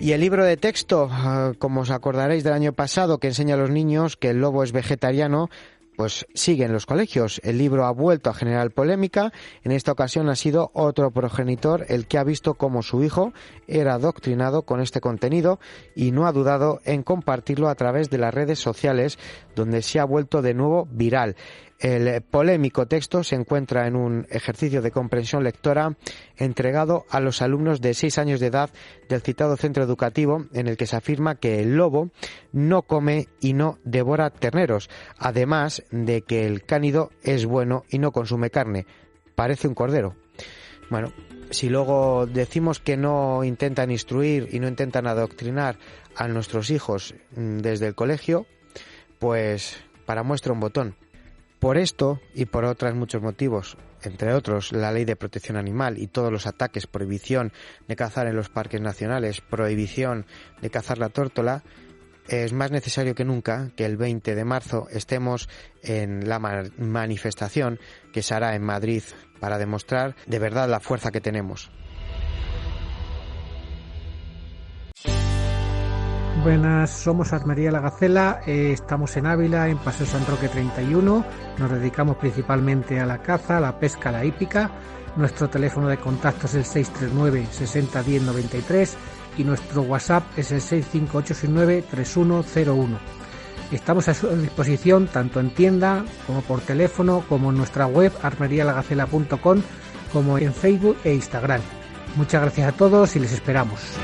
Y el libro de texto, como os acordaréis del año pasado, que enseña a los niños que el lobo es vegetariano, pues sigue en los colegios. El libro ha vuelto a generar polémica. En esta ocasión ha sido otro progenitor el que ha visto cómo su hijo era adoctrinado con este contenido y no ha dudado en compartirlo a través de las redes sociales, donde se ha vuelto de nuevo viral. El polémico texto se encuentra en un ejercicio de comprensión lectora entregado a los alumnos de 6 años de edad del citado centro educativo, en el que se afirma que el lobo no come y no devora terneros, además de que el cánido es bueno y no consume carne. Parece un cordero. Bueno, si luego decimos que no intentan instruir y no intentan adoctrinar a nuestros hijos desde el colegio, pues para muestra un botón. Por esto y por otros muchos motivos, entre otros la Ley de Protección Animal y todos los ataques, prohibición de cazar en los parques nacionales, prohibición de cazar la tórtola, es más necesario que nunca que el 20 de marzo estemos en la manifestación que se hará en Madrid para demostrar de verdad la fuerza que tenemos. Buenas, somos Armería La Gacela, estamos en Ávila, en Paseo San Roque 31, nos dedicamos principalmente a la caza, a la pesca, a la hípica. Nuestro teléfono de contacto es el 639 60 10 93 y nuestro WhatsApp es el 65869 3101. Estamos a su disposición tanto en tienda como por teléfono, como en nuestra web armerialagacela.com, como en Facebook e Instagram. Muchas gracias a todos y les esperamos.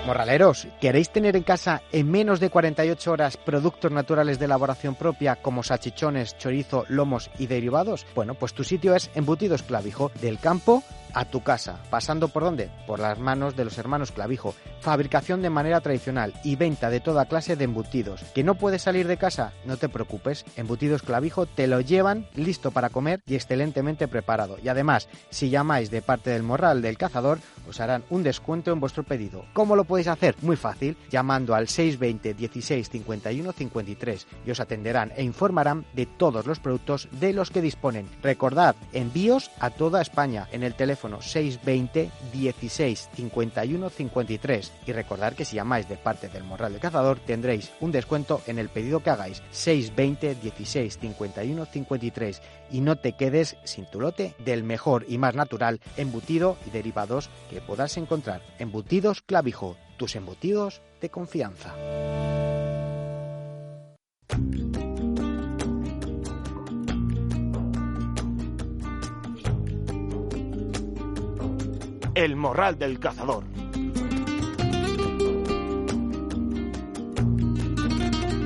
Morraleros, ¿queréis tener en casa en menos de 48 horas productos naturales de elaboración propia como salchichones, chorizo, lomos y derivados? Bueno, pues tu sitio es Embutidos Clavijo, del campo a tu casa. ¿Pasando por dónde? Por las manos de los hermanos Clavijo. Fabricación de manera tradicional y venta de toda clase de embutidos. ¿Que no puedes salir de casa? No te preocupes. Embutidos Clavijo te lo llevan listo para comer y excelentemente preparado. Y además, si llamáis de parte del Morral del Cazador, os harán un descuento en vuestro pedido. ¿Cómo lo podéis hacer? Muy fácil, llamando al 620 16 51 53 y os atenderán e informarán de todos los productos de los que disponen. Recordad, envíos a toda España en el teléfono 620 16 51 53 y recordad que si llamáis de parte del Morral del Cazador tendréis un descuento en el pedido que hagáis. 620 16 51 53 y no te quedes sin tu lote del mejor y más natural embutido y derivados que puedas encontrar. Embutidos Clavijo, tus embutidos de confianza. El Morral del Cazador.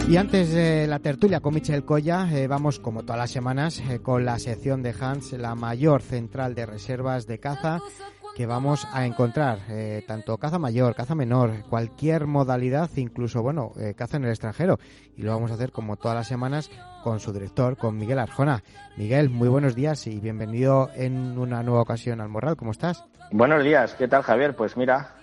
Y antes de la tertulia con Michel Colla, vamos como todas las semanas con la sección de Hans, la mayor central de reservas de caza que vamos a encontrar, tanto caza mayor, caza menor, cualquier modalidad, incluso, caza en el extranjero. Y lo vamos a hacer como todas las semanas con su director, con Miguel Arjona. Miguel, muy buenos días y bienvenido en una nueva ocasión al Morral. ¿Cómo estás? Buenos días, ¿qué tal, Javier? Pues mira,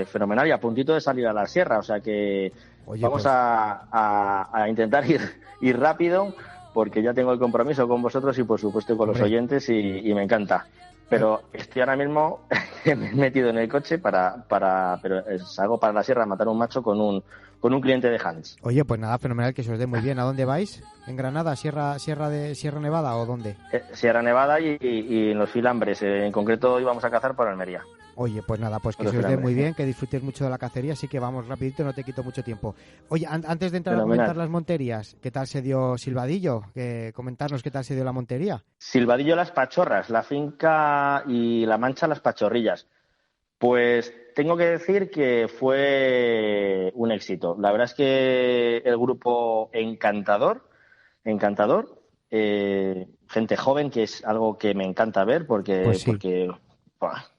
fenomenal y a puntito de salir a la sierra, o sea que vamos a intentar ir rápido porque ya tengo el compromiso con vosotros y por supuesto con los oyentes y me encanta. Pero estoy ahora mismo me he metido en el coche pero salgo para la sierra a matar un macho con un cliente de Hans. Oye, pues nada, fenomenal, que se os dé muy bien. ¿A dónde vais? ¿En Granada, Sierra Nevada o dónde? Sierra Nevada y en los Filambres. En concreto íbamos a cazar por Almería. Oye, pues nada, pues que se os dé muy bien, que disfrutéis mucho de la cacería, así que vamos rapidito, no te quito mucho tiempo. Oye, antes de entrar a comentar las monterías, ¿qué tal se dio Silvadillo? Comentarnos qué tal se dio la montería. Silvadillo Las Pachorras, la finca y La Mancha Las Pachorrillas. Pues tengo que decir que fue un éxito. La verdad es que el grupo encantador, gente joven, que es algo que me encanta ver porque es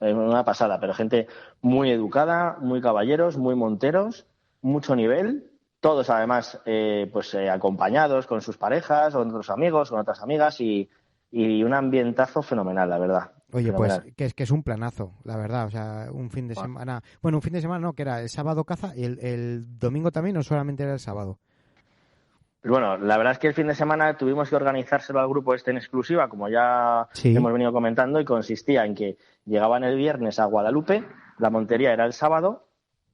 una pasada, pero gente muy educada, muy caballeros, muy monteros, mucho nivel, todos además acompañados con sus parejas, con otros amigos, con otras amigas y un ambientazo fenomenal, la verdad. Oye, pues que es un planazo, la verdad, o sea, un fin de semana, un fin de semana no, que era el sábado caza y el domingo también, o solamente era el sábado. Bueno, la verdad es que el fin de semana tuvimos que organizárselo al grupo en exclusiva, como ya hemos venido comentando, y consistía en que llegaban el viernes a Guadalupe, la montería era el sábado,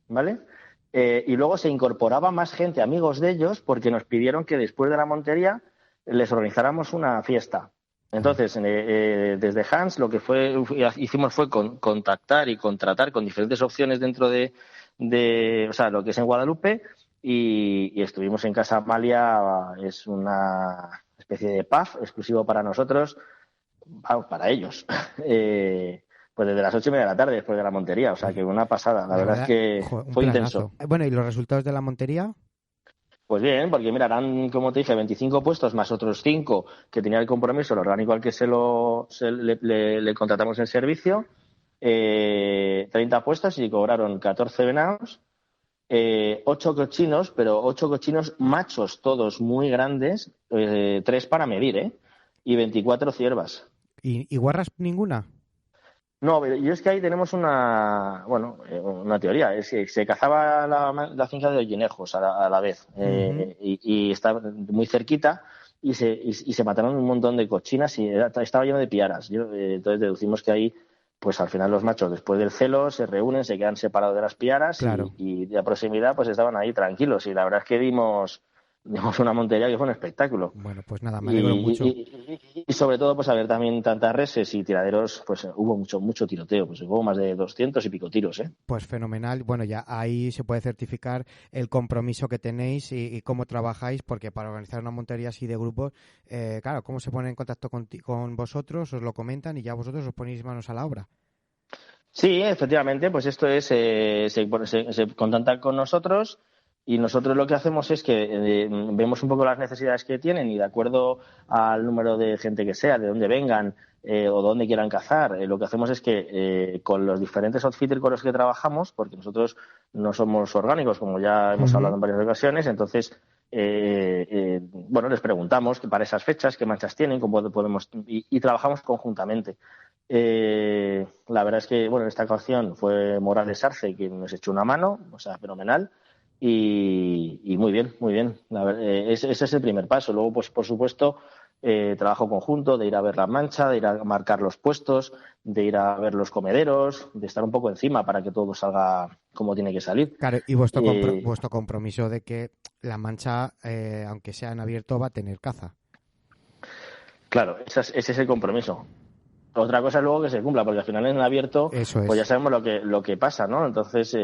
¿vale? Y luego se incorporaba más gente, amigos de ellos, porque nos pidieron que después de la montería les organizáramos una fiesta. Entonces, desde Hans lo que hicimos fue contactar y contratar con diferentes opciones dentro de lo que es en Guadalupe. Y estuvimos en Casa Amalia, es una especie de pub exclusivo para nosotros, para ellos, pues desde las 8:30 de la tarde después de la montería, o sea que una pasada, la verdad es que fue intenso. Bueno, ¿y los resultados de la montería? Pues bien, porque mira, eran, como te dije, 25 puestos más otros 5 que tenía el compromiso, el orgánico al que le contratamos el servicio, 30 puestos y cobraron 14 venados. 8 cochinos, pero 8 cochinos machos, todos muy grandes, 3 para medir, y 24 ciervas. ¿Y guarras ninguna? No, pero yo es que ahí tenemos una teoría. Es que se cazaba la finca de Ollinejos a la vez y estaba muy cerquita y se mataron un montón de cochinas y estaba lleno de piaras. Entonces deducimos que ahí, pues al final los machos después del celo se reúnen, se quedan separados de las piaras claro. y de proximidad pues estaban ahí tranquilos. Y la verdad es que dimos una montería que fue un espectáculo. Bueno, pues nada, me alegro mucho. Y sobre todo, pues haber también tantas reses y tiraderos, pues hubo mucho tiroteo, pues hubo más de 200 y pico tiros, ¿eh? Pues fenomenal. Bueno, ya ahí se puede certificar el compromiso que tenéis y cómo trabajáis, porque para organizar una montería así de grupos, claro, ¿cómo se ponen en contacto con vosotros? Os lo comentan y ya vosotros os ponéis manos a la obra. Sí, efectivamente, pues esto es, se contactan con nosotros. Y nosotros lo que hacemos es que vemos un poco las necesidades que tienen y de acuerdo al número de gente que sea, de dónde vengan o dónde quieran cazar, lo que hacemos es que con los diferentes outfitters con los que trabajamos, porque nosotros no somos orgánicos, como ya hemos hablado en varias ocasiones, entonces les preguntamos que para esas fechas qué manchas tienen, cómo podemos y trabajamos conjuntamente. La verdad es que en esta ocasión fue Morales Arce quien nos echó una mano, o sea, fenomenal. Y muy bien, muy bien. Ese es el primer paso. Luego, pues por supuesto, trabajo conjunto de ir a ver la mancha, de ir a marcar los puestos, de ir a ver los comederos, de estar un poco encima para que todo salga como tiene que salir. Claro, y vuestro compromiso de que la mancha, aunque sea en abierto, va a tener caza. Claro, ese es el compromiso. Otra cosa es luego que se cumpla, porque al final en abierto, pues ya sabemos lo que pasa, ¿no? Entonces,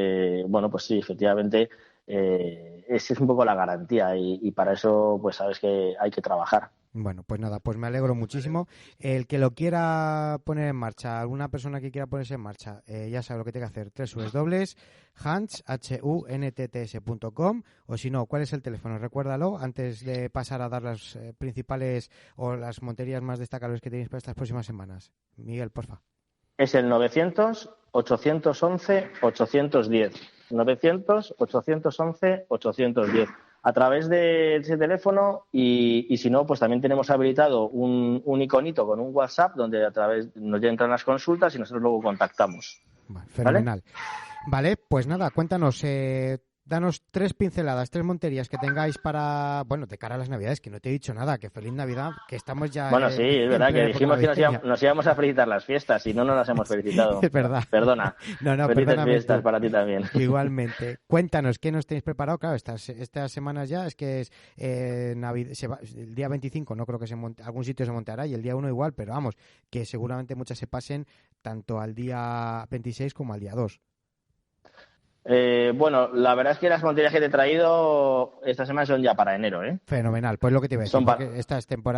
pues sí, efectivamente, esa es un poco la garantía y para eso, pues sabes que hay que trabajar. Bueno, pues nada, pues me alegro muchísimo. El que lo quiera poner en marcha, alguna persona que quiera ponerse en marcha, ya sabe lo que tiene que hacer, www.huntts.com o si no, ¿cuál es el teléfono? Recuérdalo antes de pasar a dar las principales o las monterías más destacables que tenéis para estas próximas semanas. Miguel, porfa. Es el 900-811-810. 900-811-810. A través de ese teléfono y si no, pues también tenemos habilitado un iconito con un WhatsApp donde a través nos entran las consultas y nosotros luego contactamos. Vale, fenomenal. Vale, pues nada, cuéntanos, danos 3 pinceladas, 3 monterías que tengáis para, de cara a las Navidades, que no te he dicho nada, que feliz Navidad, que estamos ya... Bueno, sí, es verdad que dijimos que nos íbamos a felicitar las fiestas y no nos las hemos felicitado. Es verdad. Perdona. No, felices fiestas para ti también. Igualmente. Cuéntanos, ¿qué nos tenéis preparado? Claro, estas semanas ya es que es Navidad, el día 25 no creo que algún sitio se montará y el día 1 igual, pero vamos, que seguramente muchas se pasen tanto al día 26 como al día 2. La verdad es que las monterías que te he traído esta semana son ya para enero, ¿eh? Fenomenal, pues lo que te iba a decir, porque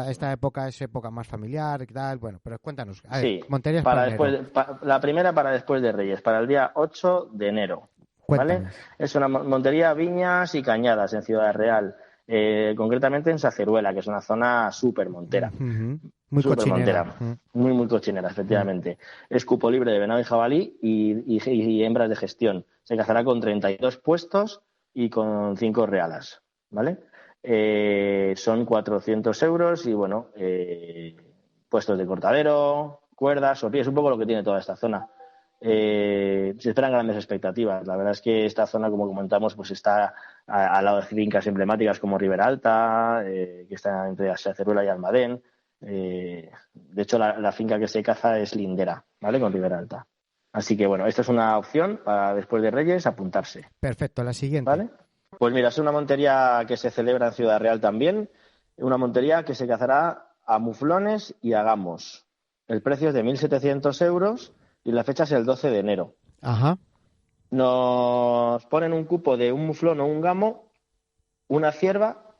esta época es época más familiar y tal, pero cuéntanos. A ver, sí, monterías para después, la primera para después de Reyes, para el día 8 de enero, cuéntanos. ¿Vale? Es una montería Viñas y Cañadas en Ciudad Real, concretamente en Saceruela, que es una zona súper montera. Muy cochinera. Muy cochinera, efectivamente. Es cupo libre de venado y jabalí y hembras de gestión. Se cazará con 32 puestos y con 5 realas, ¿vale? Son 400 euros y, puestos de cortadero, cuerdas, sopíes, un poco lo que tiene toda esta zona. Se esperan grandes expectativas. La verdad es que esta zona, como comentamos, pues está al lado de fincas emblemáticas como Ribera Alta, que está entre Saceruela y Almadén. De hecho, la finca que se caza es lindera, ¿vale? Con Ribera Alta. Así que, esta es una opción para después de Reyes apuntarse. Perfecto, la siguiente. ¿Vale? Pues mira, es una montería que se celebra en Ciudad Real también. Una montería que se cazará a muflones y a gamos. El precio es de 1.700 euros y la fecha es el 12 de enero. Ajá. Nos ponen un cupo de un muflón o un gamo, una cierva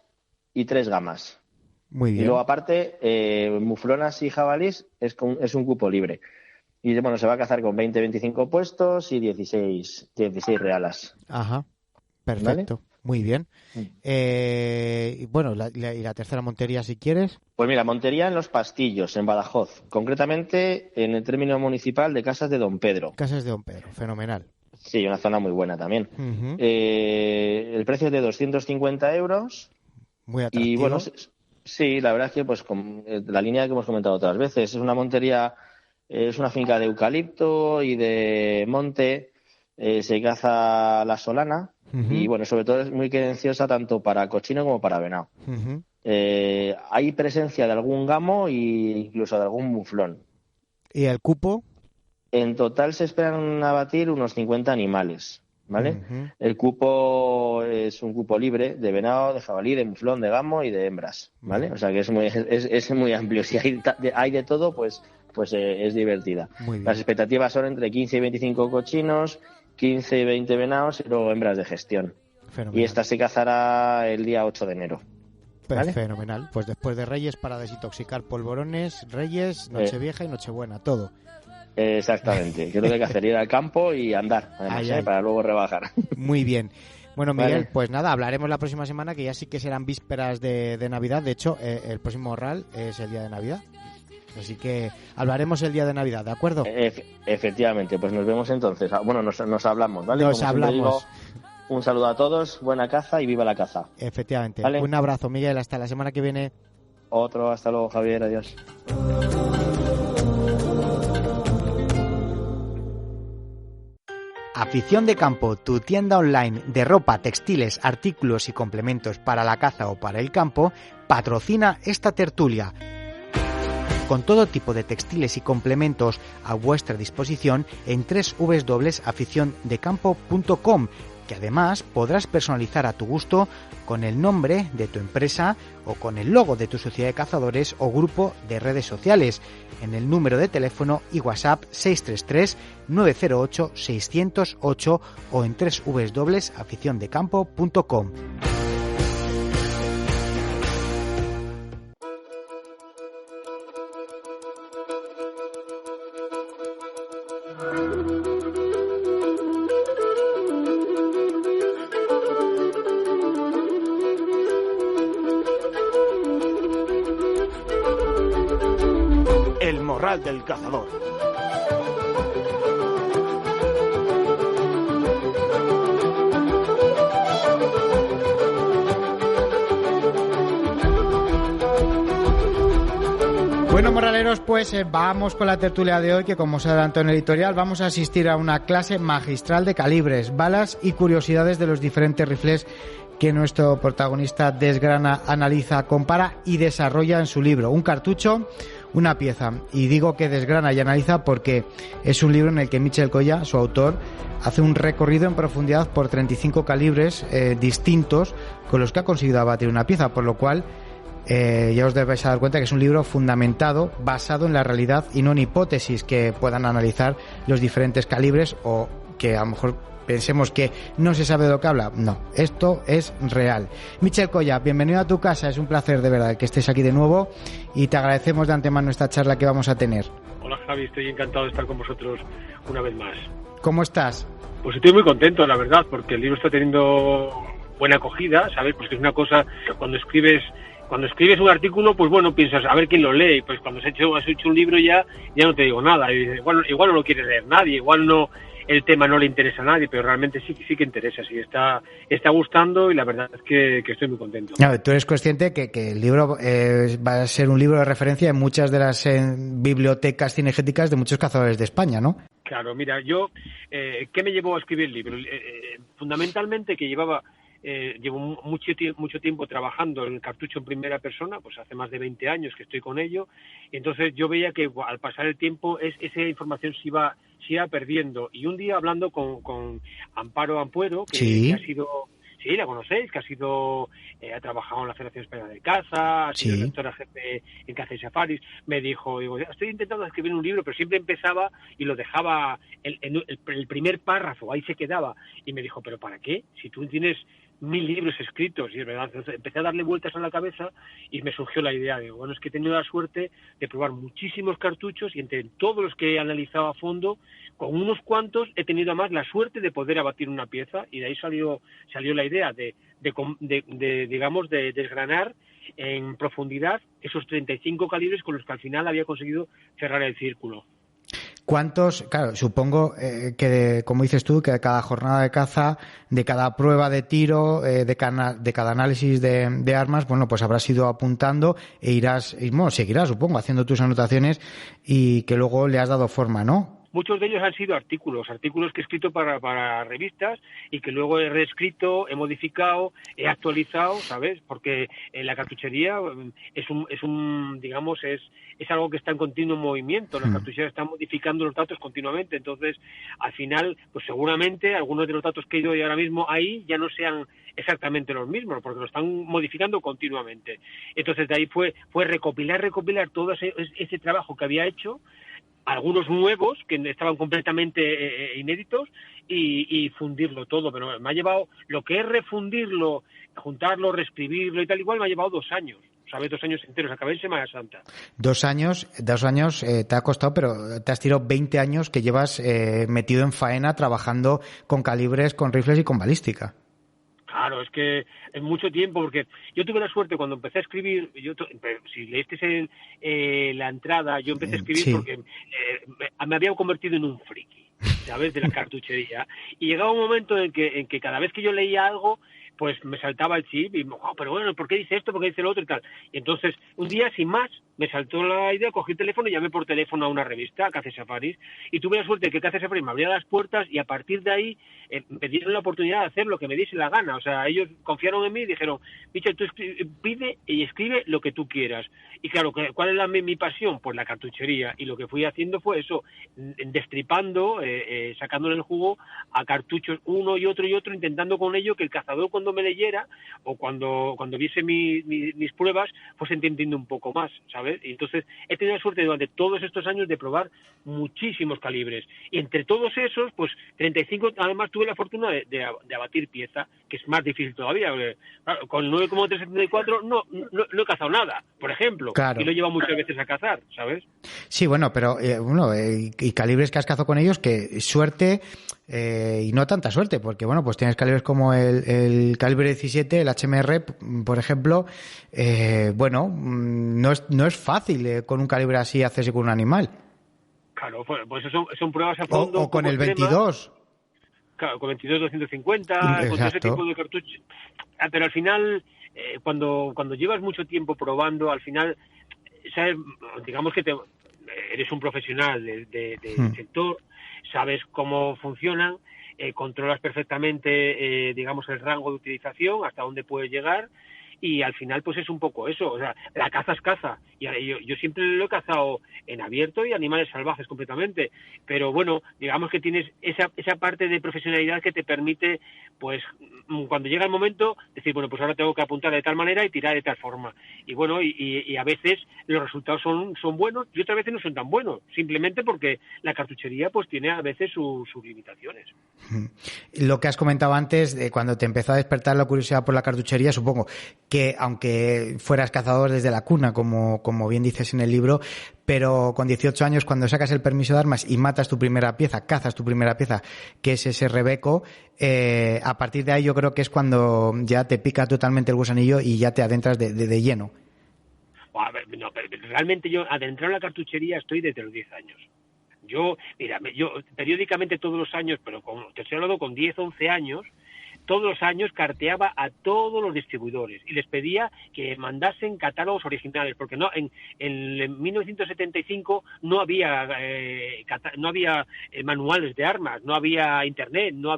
y 3 gamas. Muy bien. Y luego, aparte, muflonas y jabalís es un cupo libre. Y se va a cazar con 20-25 puestos y 16 realas. Ajá. Perfecto. ¿Vale? Muy bien. Y la tercera montería, si quieres. Pues mira, montería en Los Pastillos, en Badajoz. Concretamente en el término municipal de Casas de Don Pedro. Casas de Don Pedro, fenomenal. Sí, una zona muy buena también. El precio es de 250 euros. Muy atractivo. Y sí, la verdad es que con la línea que hemos comentado otras veces, es una montería es una finca de eucalipto y de monte. Se caza la solana y, bueno, sobre todo es muy querenciosa tanto para cochino como para venado. Hay presencia de algún gamo e incluso de algún muflón. ¿Y el cupo? En total se esperan abatir unos 50 animales, ¿vale? El cupo es un cupo libre de venado, de jabalí, de muflón, de gamo y de hembras, ¿vale? O sea que es muy amplio. Si hay de todo, pues es divertida. Las expectativas son entre 15 y 25 cochinos, 15 y 20 venados y luego hembras de gestión. Fenomenal. Y esta se cazará el día 8 de enero. ¿Vale? Fenomenal. Pues después de Reyes para desintoxicar polvorones, Reyes, Nochevieja y Nochebuena, todo. Exactamente. Yo lo que hay que hacer ir al campo y andar, además, para luego rebajar. Muy bien. Bueno, Miguel, pues nada, hablaremos la próxima semana, que ya sí que serán vísperas de Navidad. De hecho, el próximo RAL es el día de Navidad. Así que hablaremos el día de Navidad, ¿de acuerdo? Efectivamente, pues nos vemos entonces. Bueno, nos hablamos, ¿vale? Nos hablamos. Digo, un saludo a todos, buena caza y viva la caza. Efectivamente. ¿Vale? Un abrazo, Miguel, hasta la semana que viene. Otro, hasta luego, Javier, adiós. Afición de Campo, tu tienda online de ropa, textiles, artículos y complementos para la caza o para el campo, patrocina esta tertulia. Con todo tipo de textiles y complementos a vuestra disposición en www.aficiondecampo.com, que además podrás personalizar a tu gusto con el nombre de tu empresa o con el logo de tu sociedad de cazadores o grupo de redes sociales, en el número de teléfono y WhatsApp 633-908-608 o en www.aficiondecampo.com. El morral del cazador. Bueno, morraleros, pues vamos con la tertulia de hoy, que como se adelantó en el editorial, vamos a asistir a una clase magistral de calibres, balas y curiosidades de los diferentes rifles que nuestro protagonista desgrana, analiza, compara y desarrolla en su libro. Un cartucho, una pieza. Y digo que desgrana y analiza porque es un libro en el que Michel Colla, su autor, hace un recorrido en profundidad por 35 calibres distintos con los que ha conseguido abatir una pieza, por lo cual ya os debéis dar cuenta que es un libro fundamentado, basado en la realidad y no en hipótesis que puedan analizar los diferentes calibres o que a lo mejor pensemos que no se sabe de lo que habla. No, esto es real. Michel Colla, bienvenido a tu casa, es un placer de verdad que estés aquí de nuevo y te agradecemos de antemano esta charla que vamos a tener. Hola Javi, estoy encantado de estar con vosotros una vez más. ¿Cómo estás? Pues estoy muy contento, la verdad, porque el libro está teniendo buena acogida, ¿sabes? Pues que es una cosa, cuando escribes un artículo, pues bueno, piensas, a ver quién lo lee, pues cuando has hecho un libro ya no te digo nada, y dices, igual no lo quiere leer nadie, igual no, el tema no le interesa a nadie, pero realmente sí que interesa, sí está gustando y la verdad es que estoy muy contento. No, tú eres consciente que el libro va a ser un libro de referencia en muchas de las bibliotecas cinegéticas de muchos cazadores de España, ¿no? Claro, mira, yo, ¿qué me llevó a escribir el libro? Fundamentalmente que llevo mucho tiempo trabajando en el cartucho en primera persona, pues hace más de 20 años que estoy con ello, y entonces yo veía que al pasar el tiempo esa información se iba perdiendo, y un día hablando con Amparo Ampuero, que ha sido, sí, la conocéis, que ha trabajado en la Federación Española de Caza, ha sido directora jefe en Caza y Safaris, me dijo, estoy intentando escribir un libro, pero siempre empezaba y lo dejaba en el primer párrafo, ahí se quedaba, y me dijo, ¿pero para qué? Si tú tienes 1000 libros escritos, y es verdad, entonces empecé a darle vueltas a la cabeza y me surgió la idea de, bueno, es que he tenido la suerte de probar muchísimos cartuchos y entre todos los que he analizado a fondo, con unos cuantos he tenido además la suerte de poder abatir una pieza, y de ahí salió la idea de desgranar en profundidad esos 35 calibres con los que al final había conseguido cerrar el círculo. ¿Cuántos? Claro, supongo que, como dices tú, que de cada jornada de caza, de cada prueba de tiro, de cada análisis de armas, bueno, pues habrás ido apuntando seguirás, supongo, haciendo tus anotaciones y que luego le has dado forma, ¿no? Muchos de ellos han sido artículos que he escrito para revistas y que luego he reescrito, he modificado, he actualizado, ¿sabes? Porque la cartuchería es algo que está en continuo movimiento. Las cartucherías están modificando los datos continuamente. Entonces, al final, pues seguramente algunos de los datos que yo doy ahora mismo ahí ya no sean exactamente los mismos, porque lo están modificando continuamente. Entonces, de ahí fue recopilar todo ese trabajo que había hecho, algunos nuevos que estaban completamente inéditos y fundirlo todo, pero me ha llevado, lo que es refundirlo, juntarlo, reescribirlo y tal igual, me ha llevado 2 años, ¿sabes? 2 años enteros, acabé en Semana Santa. 2 años te ha costado, pero te has tirado 20 años que llevas metido en faena trabajando con calibres, con rifles y con balística. Claro, es que es mucho tiempo, porque yo tuve la suerte cuando empecé a escribir, si leíste la entrada, yo empecé a escribir porque me había convertido en un friki, ¿sabes?, de la cartuchería, y llegaba un momento en que cada vez que yo leía algo, pues me saltaba el chip y, pero bueno, ¿por qué dice esto? ¿Por qué dice lo otro? Y tal. Y entonces, un día, sin más, me saltó la idea, cogí el teléfono y llamé por teléfono a una revista, a Caza Safaris, y tuve la suerte de que Caza Safaris me abría las puertas y a partir de ahí me dieron la oportunidad de hacer lo que me diese la gana. O sea, ellos confiaron en mí y dijeron, Michel, tú pide y escribe lo que tú quieras. Y claro, ¿cuál es mi pasión? Pues la cartuchería. Y lo que fui haciendo fue eso, destripando, sacándole el jugo a cartuchos uno y otro, intentando con ello que el cazador, cuando me leyera o cuando viese mis pruebas, pues entendiendo un poco más, ¿sabes? Y entonces he tenido la suerte durante todos estos años de probar muchísimos calibres, y entre todos esos, pues 35, además tuve la fortuna de abatir pieza, que es más difícil todavía, porque, claro, con 9,374 no he cazado nada, por ejemplo, claro. Y lo he llevado muchas veces a cazar, ¿sabes? Sí, bueno, pero y calibres que has cazado con ellos, que suerte y no tanta suerte, porque bueno, pues tienes calibres como el calibre 17, el HMR, por ejemplo, no es fácil con un calibre así hacerse con un animal. Claro, pues son pruebas a fondo. O con el 22. Claro, con 22-250, con todo ese tipo de cartuchos. Pero al final, cuando llevas mucho tiempo probando, al final, ¿sabes? Digamos que eres un profesional del sector, sabes cómo funcionan, controlas perfectamente, digamos, el rango de utilización, hasta dónde puedes llegar, y al final pues es un poco eso. O sea, la caza es caza, y yo siempre lo he cazado en abierto y animales salvajes completamente, pero bueno, digamos que tienes esa parte de profesionalidad que te permite, pues cuando llega el momento, decir, bueno, pues ahora tengo que apuntar de tal manera y tirar de tal forma, y bueno, y a veces los resultados son buenos y otras veces no son tan buenos, simplemente porque la cartuchería pues tiene a veces sus limitaciones. Lo que has comentado antes, de cuando te empezó a despertar la curiosidad por la cartuchería, supongo que aunque fueras cazador desde la cuna, como bien dices en el libro, pero con 18 años, cuando sacas el permiso de armas y matas tu primera pieza, cazas tu primera pieza, que es ese rebeco, a partir de ahí yo creo que es cuando ya te pica totalmente el gusanillo y ya te adentras de lleno. No, pero realmente yo adentrado en la cartuchería estoy desde los 10 años. Yo periódicamente todos los años, pero te estoy hablando con 10, 11 años, todos los años carteaba a todos los distribuidores y les pedía que mandasen catálogos originales, porque no en 1975 no había manuales de armas, no había internet, no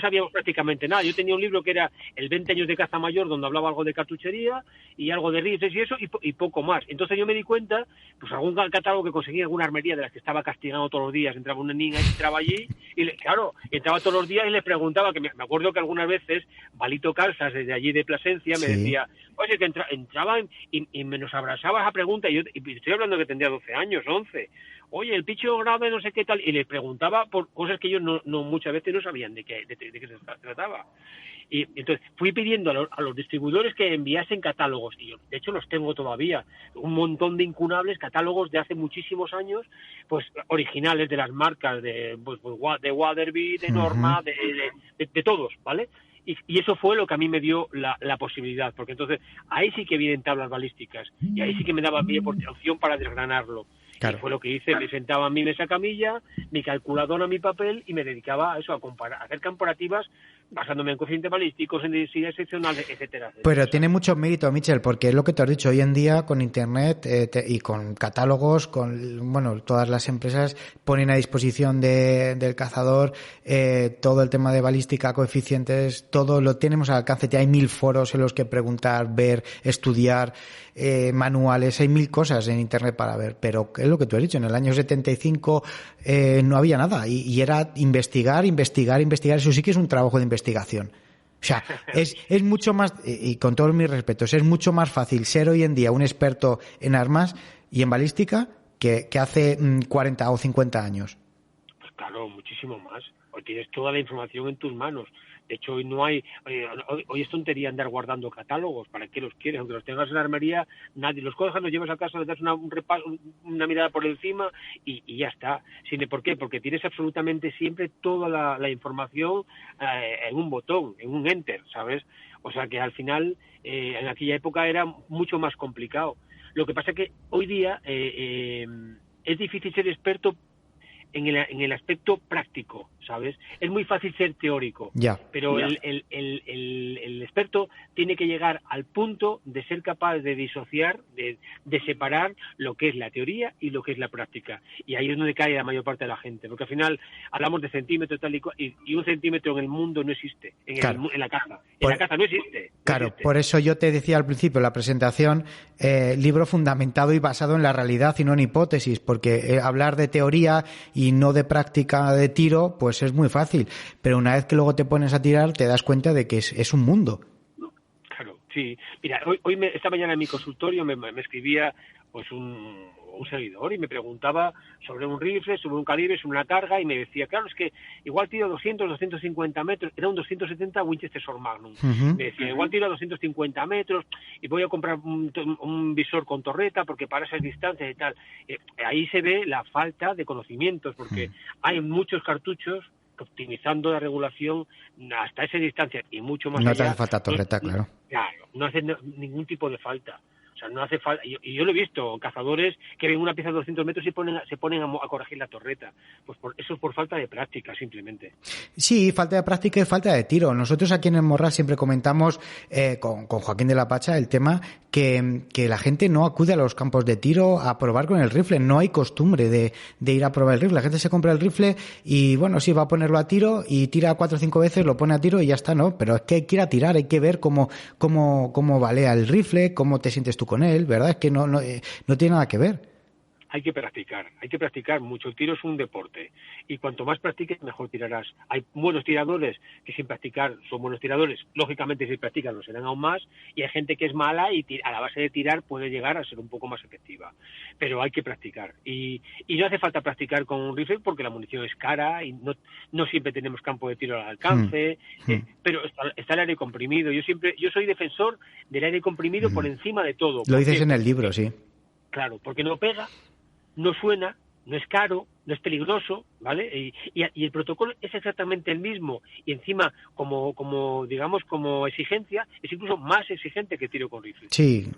sabíamos prácticamente nada. Yo tenía un libro que era el 20 años de caza mayor, donde hablaba algo de cartuchería y algo de rifles y eso, y poco más. Entonces yo me di cuenta, pues algún catálogo que conseguía en alguna armería de las que estaba castigando todos los días, entraba una niña y entraba allí y entraba todos los días y les preguntaba, que me acuerdo que algunas veces Balito Calzas, desde allí de Plasencia, me decía, oye, que entraban y me nos abrazaba esa pregunta, y estoy hablando que tendría 12 años, 11, oye, el picho grave, no sé qué tal, y les preguntaba por cosas que ellos no muchas veces no sabían de qué se trataba. Y entonces fui pidiendo a los distribuidores que enviasen catálogos, y yo, de hecho, los tengo todavía, un montón de incunables catálogos de hace muchísimos años, pues originales de las marcas de Waterby, de Norma, de todos, ¿vale? Y eso fue lo que a mí me dio la posibilidad, porque entonces ahí sí que vienen tablas balísticas, y ahí sí que me daba mi opción para desgranarlo. Claro. Y fue lo que hice, me sentaba en mi mesa camilla, mi calculadora, mi papel, y me dedicaba a eso, a hacer comparativas basándome en coeficientes balísticos, en densidades seccionales, etcétera. Pero tiene mucho mérito, Michel, porque es lo que te has dicho, hoy en día con Internet y con catálogos, todas las empresas ponen a disposición del cazador todo el tema de balística, coeficientes, todo lo tenemos al alcance. Hay 1000 foros en los que preguntar, ver, estudiar, manuales, hay 1000 cosas en Internet para ver, pero es lo que tú has dicho, en el año 75 no había nada y era investigar, eso sí que es un trabajo de investigación. O sea, es mucho más, y con todos mis respetos, es mucho más fácil ser hoy en día un experto en armas y en balística que hace 40 o 50 años. Pues claro, muchísimo más. Hoy tienes toda la información en tus manos. De hecho, hoy no hay, hoy es tontería andar guardando catálogos. ¿Para qué los quieres? Aunque los tengas en la armería, nadie los coge, los llevas a casa, le das un repaso, una mirada por encima y ya está. ¿Por qué? Porque tienes absolutamente siempre toda la información en un botón, en un enter, ¿sabes? O sea que al final, en aquella época era mucho más complicado. Lo que pasa es que hoy día es difícil ser experto en el aspecto práctico, ¿sabes? Es muy fácil ser teórico, pero el experto tiene que llegar al punto de ser capaz de disociar, de separar lo que es la teoría y lo que es la práctica. Y ahí es donde cae la mayor parte de la gente, porque al final hablamos de centímetros tal y un centímetro en el mundo no existe, en la caza. En la caza no existe. Por eso yo te decía al principio, en la presentación, libro fundamentado y basado en la realidad y no en hipótesis, porque hablar de teoría y no de práctica de tiro, pues es muy fácil, pero una vez que luego te pones a tirar te das cuenta de que es un mundo. Claro, sí. Mira, esta mañana en mi consultorio me escribía pues un seguidor y me preguntaba sobre un rifle, sobre un calibre, sobre una carga y me decía, claro, es que igual tiro 250 metros, era un 270 Winchester Sword Magnum. Me decía, igual tiro 250 metros y voy a comprar un visor con torreta porque para esas distancias y tal. Ahí se ve la falta de conocimientos porque hay muchos cartuchos optimizando la regulación hasta esa distancia y mucho más allá. No te hace falta torreta, claro. Claro, no hace ningún tipo de falta. O sea, no hace falta, y yo lo he visto, cazadores que ven una pieza de 200 metros y se ponen a corregir la torreta. Pues eso es por falta de práctica, simplemente. Sí, falta de práctica y falta de tiro. Nosotros aquí en el Morral siempre comentamos con Joaquín de la Pacha el tema que la gente no acude a los campos de tiro a probar con el rifle. No hay costumbre de ir a probar el rifle. La gente se compra el rifle y, bueno, sí, va a ponerlo a tiro y tira 4 o 5 veces, lo pone a tiro y ya está, ¿no? Pero es que hay que ir a tirar, hay que ver cómo balea el rifle, cómo te sientes tú con él, ¿verdad? Es que no tiene nada que ver. Hay que practicar mucho. El tiro es un deporte y cuanto más practiques, mejor tirarás. Hay buenos tiradores que sin practicar son buenos tiradores. Lógicamente, si practican, lo serán aún más. Y hay gente que es mala y a la base de tirar puede llegar a ser un poco más efectiva. Pero hay que practicar. Y no hace falta practicar con un rifle porque la munición es cara y no siempre tenemos campo de tiro al alcance. Pero está el aire comprimido. Yo soy defensor del aire comprimido por encima de todo. Lo dices en el libro, sí. Claro, porque no pega, no suena, no es caro, no es peligroso, ¿vale? Y el protocolo es exactamente el mismo y encima como exigencia es incluso más exigente que tiro con rifle. Sí,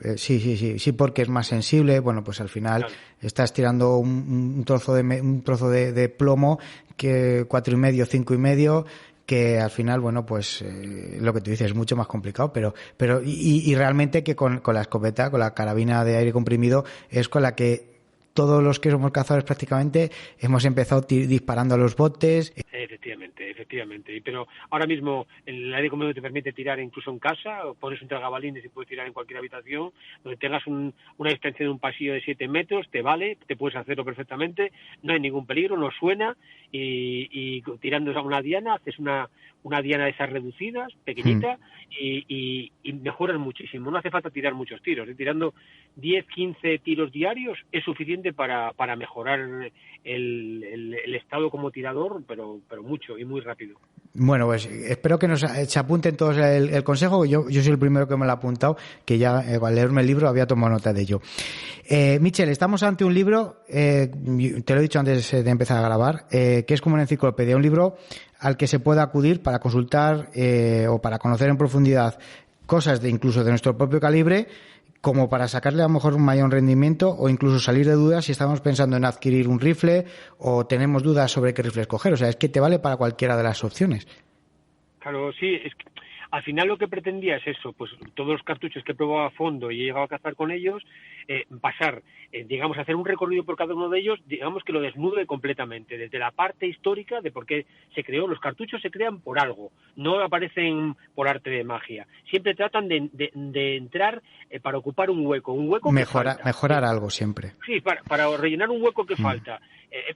porque es más sensible. Bueno, pues al final estás tirando un trozo de plomo que 4,5, 5,5 que al final, bueno, pues lo que tú dices es mucho más complicado, pero realmente que con la escopeta, con la carabina de aire comprimido, es con la que todos los que somos cazadores prácticamente hemos empezado disparando a los botes. Efectivamente. Pero ahora mismo el aire comprimido te permite tirar incluso en casa, pones un tragabalines y puedes tirar en cualquier habitación, donde tengas una distancia de un pasillo de 7 metros, te vale, te puedes hacerlo perfectamente, no hay ningún peligro, no suena y tirando a una diana, haces una diana de esas reducidas, pequeñita, y mejoras muchísimo. No hace falta tirar muchos tiros. Tirando 10, 15 tiros diarios es suficiente para mejorar el estado como tirador, pero mucho y muy rápido. Bueno, pues espero que se apunten todos el consejo. Yo soy el primero que me lo ha apuntado, que ya al leerme el libro había tomado nota de ello. Michel, estamos ante un libro, te lo he dicho antes de empezar a grabar, que es como una enciclopedia, un libro al que se puede acudir para consultar o para conocer en profundidad cosas incluso de nuestro propio calibre, como para sacarle a lo mejor un mayor rendimiento o incluso salir de dudas si estamos pensando en adquirir un rifle o tenemos dudas sobre qué rifle escoger. O sea, es que te vale para cualquiera de las opciones. Claro, sí, es que al final lo que pretendía es eso, pues todos los cartuchos que he probado a fondo y he llegado a cazar con ellos, pasar, digamos, hacer un recorrido por cada uno de ellos, digamos que lo desnude completamente, desde la parte histórica de por qué se creó. Los cartuchos se crean por algo, no aparecen por arte de magia. Siempre tratan de entrar para ocupar un hueco mejorar algo siempre. Sí, para rellenar un hueco que falta.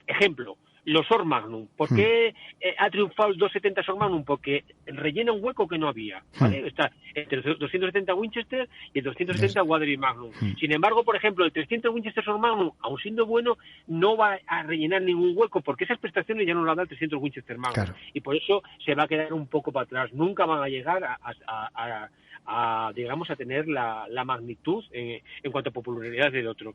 Ejemplo, los Sword Magnum. ¿Por qué ha triunfado el 270 Sword Magnum? Porque rellena un hueco que no había, ¿vale? Está entre el 270 Winchester y el 270 Waterbury Magnum. Sin embargo, por ejemplo, el 300 Winchester Sword Magnum, aun siendo bueno, no va a rellenar ningún hueco porque esas prestaciones ya no las da el 300 Winchester Magnum. Claro. Y por eso se va a quedar un poco para atrás. Nunca van a llegar digamos, a tener la magnitud en cuanto a popularidad del otro.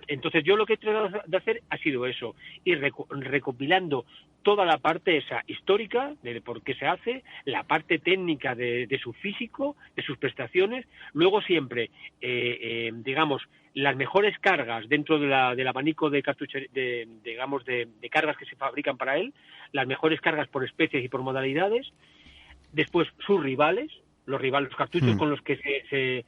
Entonces yo lo que he tratado de hacer ha sido eso, ir recopilando toda la parte esa histórica de por qué se hace, la parte técnica de su físico, de sus prestaciones, luego siempre, digamos, las mejores cargas dentro del abanico de cartuchos, digamos, de cargas que se fabrican para él, las mejores cargas por especies y por modalidades, después sus rivales, los cartuchos con los que se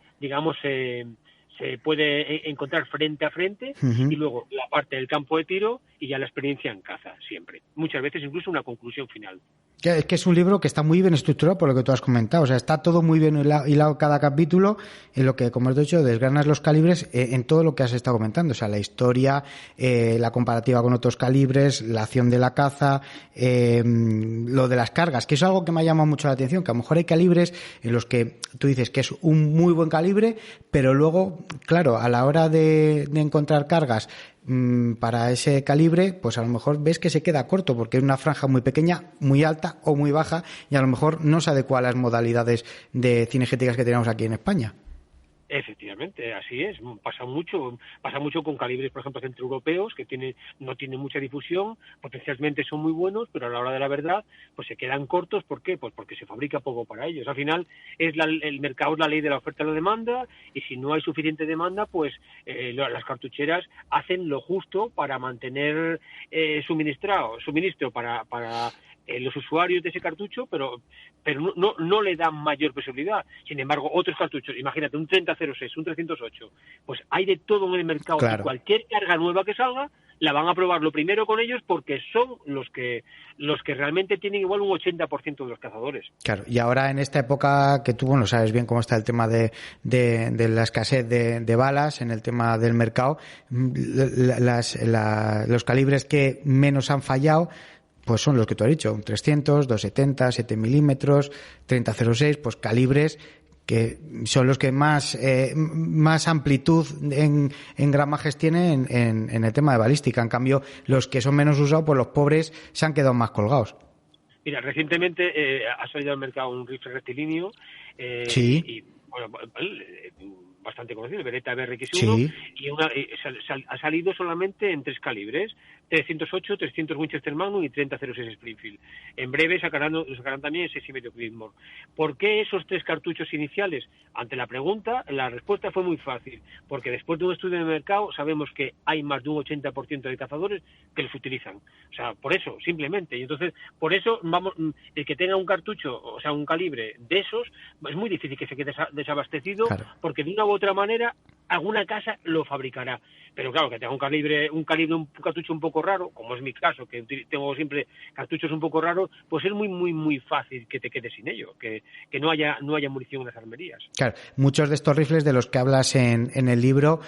puede encontrar frente a frente, y luego la parte del campo de tiro y ya la experiencia en caza, siempre. Muchas veces incluso una conclusión final. Es que es un libro que está muy bien estructurado por lo que tú has comentado. O sea, está todo muy bien hilado cada capítulo, en lo que, como has dicho, desgranas los calibres en todo lo que has estado comentando. O sea, la historia, la comparativa con otros calibres, la acción de la caza, lo de las cargas, que es algo que me ha llamado mucho la atención, que a lo mejor hay calibres en los que tú dices que es un muy buen calibre, pero luego, claro, a la hora de encontrar cargas para ese calibre, pues a lo mejor ves que se queda corto porque es una franja muy pequeña, muy alta o muy baja, y a lo mejor no se adecua a las modalidades de cinegéticas que tenemos aquí en España. Efectivamente, así es. Pasa mucho con calibres, por ejemplo, centroeuropeos, que no tienen mucha difusión, potencialmente son muy buenos, pero a la hora de la verdad, pues se quedan cortos. ¿Por qué? Pues porque se fabrica poco para ellos. Al final, el mercado es la ley de la oferta y la demanda, y si no hay suficiente demanda, pues las cartucheras hacen lo justo para mantener suministro para los usuarios de ese cartucho, pero no le dan mayor posibilidad. Sin embargo, otros cartuchos, imagínate, un 3006, un 308, pues hay de todo en el mercado. Claro. Y cualquier carga nueva que salga, la van a probar lo primero con ellos porque son los que realmente tienen igual un 80% de los cazadores. Claro, y ahora en esta época que tú, bueno, sabes bien cómo está el tema de la escasez de balas en el tema del mercado, los calibres que menos han fallado pues son los que tú has dicho, un 300, 270, 7 milímetros, 3006, pues calibres que son los que más amplitud en gramajes tienen en el tema de balística. En cambio, los que son menos usados, pues los pobres se han quedado más colgados. Mira, recientemente ha salido al mercado un rifle rectilíneo. Sí. Y, bueno, bastante conocido, el Beretta BRX1, sí. Y ha salido solamente en 3 calibres, 308, 300 Winchester Magnum y 3006 Springfield. En breve sacarán también el 6,5 Creedmoor. ¿Por qué esos 3 cartuchos iniciales? Ante la pregunta, la respuesta fue muy fácil, porque después de un estudio de mercado sabemos que hay más de un 80% de cazadores que los utilizan. O sea, por eso, simplemente. Y entonces, por eso, el que tenga un cartucho, o sea, un calibre de esos, es muy difícil que se quede desabastecido, claro. Porque de una u otra manera, alguna casa lo fabricará. Pero claro, que tenga un cartucho un poco raro, como es mi caso, que tengo siempre cartuchos un poco raros, pues es muy, muy, muy fácil que te quedes sin ello, que no haya munición en las armerías. Claro, muchos de estos rifles de los que hablas en el libro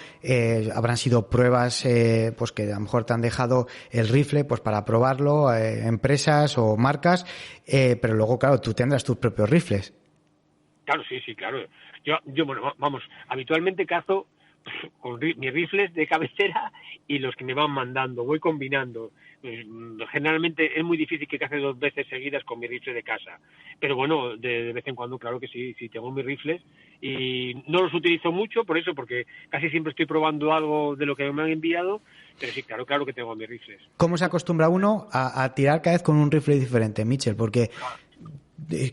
habrán sido pruebas pues que a lo mejor te han dejado el rifle pues para probarlo, empresas o marcas, pero luego, claro, tú tendrás tus propios rifles. Claro, sí, claro. Yo bueno, vamos, habitualmente cazo con mis rifles de cabecera y los que me van mandando, voy combinando. Generalmente es muy difícil que cace 2 veces seguidas con mi rifle de casa, pero bueno, de vez en cuando, claro que sí tengo mis rifles y no los utilizo mucho por eso, porque casi siempre estoy probando algo de lo que me han enviado, pero sí, claro que tengo mis rifles. ¿Cómo se acostumbra uno a tirar cada vez con un rifle diferente, Michel? Porque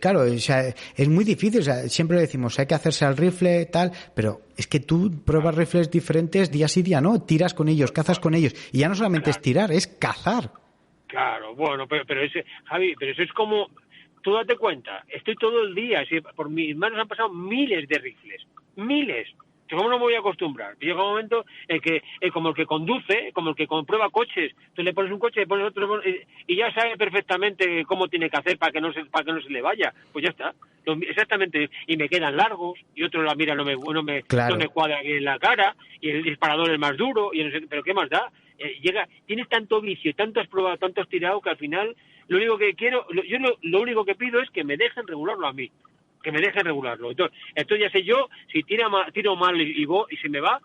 Claro, o sea, es muy difícil, o sea, siempre decimos, hay que hacerse al rifle, tal, pero es que tú pruebas rifles diferentes día sí día no, tiras con ellos, cazas con ellos, y ya no solamente es tirar, es cazar. Claro, bueno, pero ese, Javi, pero eso es como, tú date cuenta, estoy todo el día, por mis manos han pasado miles de rifles, miles. ¿Cómo no me voy a acostumbrar? Llega un momento en que, como el que conduce, como el que comprueba coches, tú le pones un coche, le pones otro, y ya sabe perfectamente cómo tiene que hacer para que no se le vaya. Pues ya está. Exactamente. Y me quedan largos, y otro la mira no me cuadra bien la cara, y el disparador es más duro, y no sé, pero ¿qué más da? Tienes tanto vicio y tanto has probado, tanto has tirado, que al final lo único que quiero, lo único que pido es que me dejen regularlo a mí. Que me deje regularlo. Entonces ya sé yo, si tiro mal y se me va,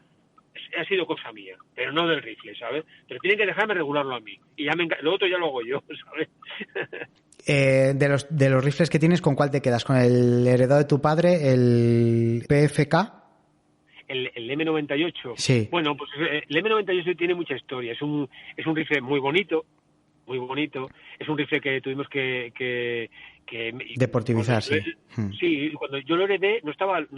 ha sido cosa mía, pero no del rifle, ¿sabes? Pero tienen que dejarme regularlo a mí. Y lo otro ya lo hago yo, ¿sabes? De los rifles que tienes, ¿con cuál te quedas? ¿Con el heredado de tu padre, el PFK? El M98. Sí. Bueno, pues el M98 tiene mucha historia. Es un rifle muy bonito. Es un rifle que tuvimos que deportivizar, sí. Sí, cuando yo lo heredé no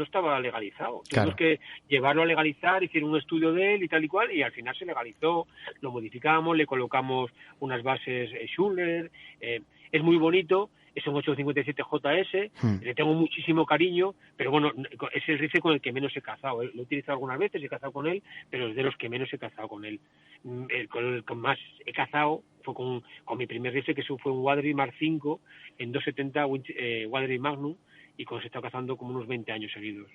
estaba legalizado. Tuvimos que llevarlo a legalizar, hicieron un estudio de él y tal y cual, y al final se legalizó, lo modificamos, le colocamos unas bases Schuller, es muy bonito, es un 857 JS, le tengo muchísimo cariño, pero bueno, es el rifle con el que menos he cazado. Lo he utilizado algunas veces, he cazado con él, pero es de los que menos he cazado con él. Con el que más he cazado fue con mi primer rifle, que fue un Waterbury Mark V en 270 Waterbury Magnum, y con ese he estado cazando como unos 20 años seguidos.